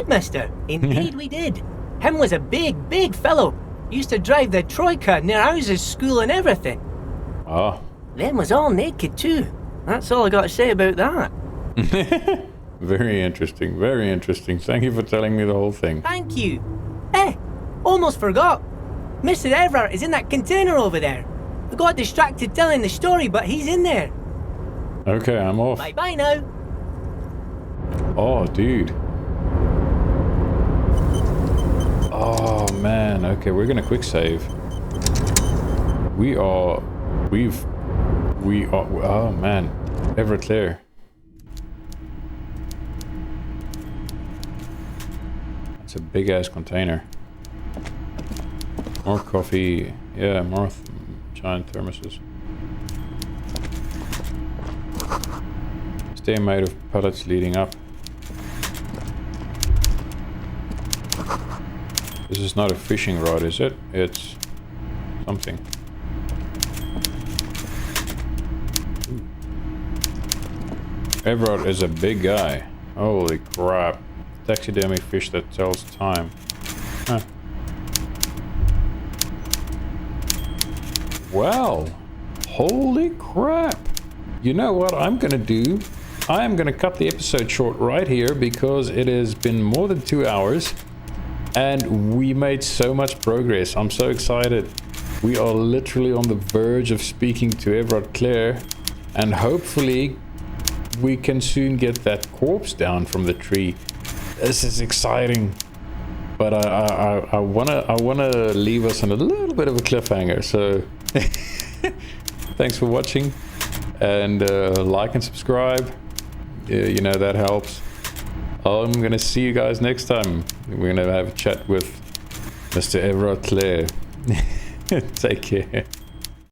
Speaker 10: mister. Indeed we did. Him was a big fellow. Used to drive the Troika near ours' school and everything.
Speaker 1: Ah.
Speaker 10: Them was all naked too. That's all I got to say about that.
Speaker 1: Very interesting, very interesting. Thank you for telling me the whole thing.
Speaker 10: Thank you. Almost forgot. Mr. Everett is in that container over there. I got distracted telling the story, but he's in there.
Speaker 1: Okay, I'm off.
Speaker 10: Bye-bye now.
Speaker 1: Oh, dude. Oh, man. Okay, we're gonna quick save. Oh, man. Everclear. That's a big-ass container. More coffee. Yeah, more giant thermoses. Stay made of pellets leading up. This is not a fishing rod, is it? It's something. Everett is a big guy. Holy crap. Taxidermy fish that tells time. Huh. Well, holy crap. You know what I'm gonna do? I am gonna cut the episode short right here because it has been more than 2 hours and we made so much progress. I'm so excited. We are literally on the verge of speaking to Everett Clare and hopefully we can soon get that corpse down from the tree. This is exciting. But I wanna leave us on a little bit of a cliffhanger, so thanks for watching and like and subscribe. You know that helps. I'm gonna see you guys next time. We're gonna have a chat with Mr. Everett Clare. Take care.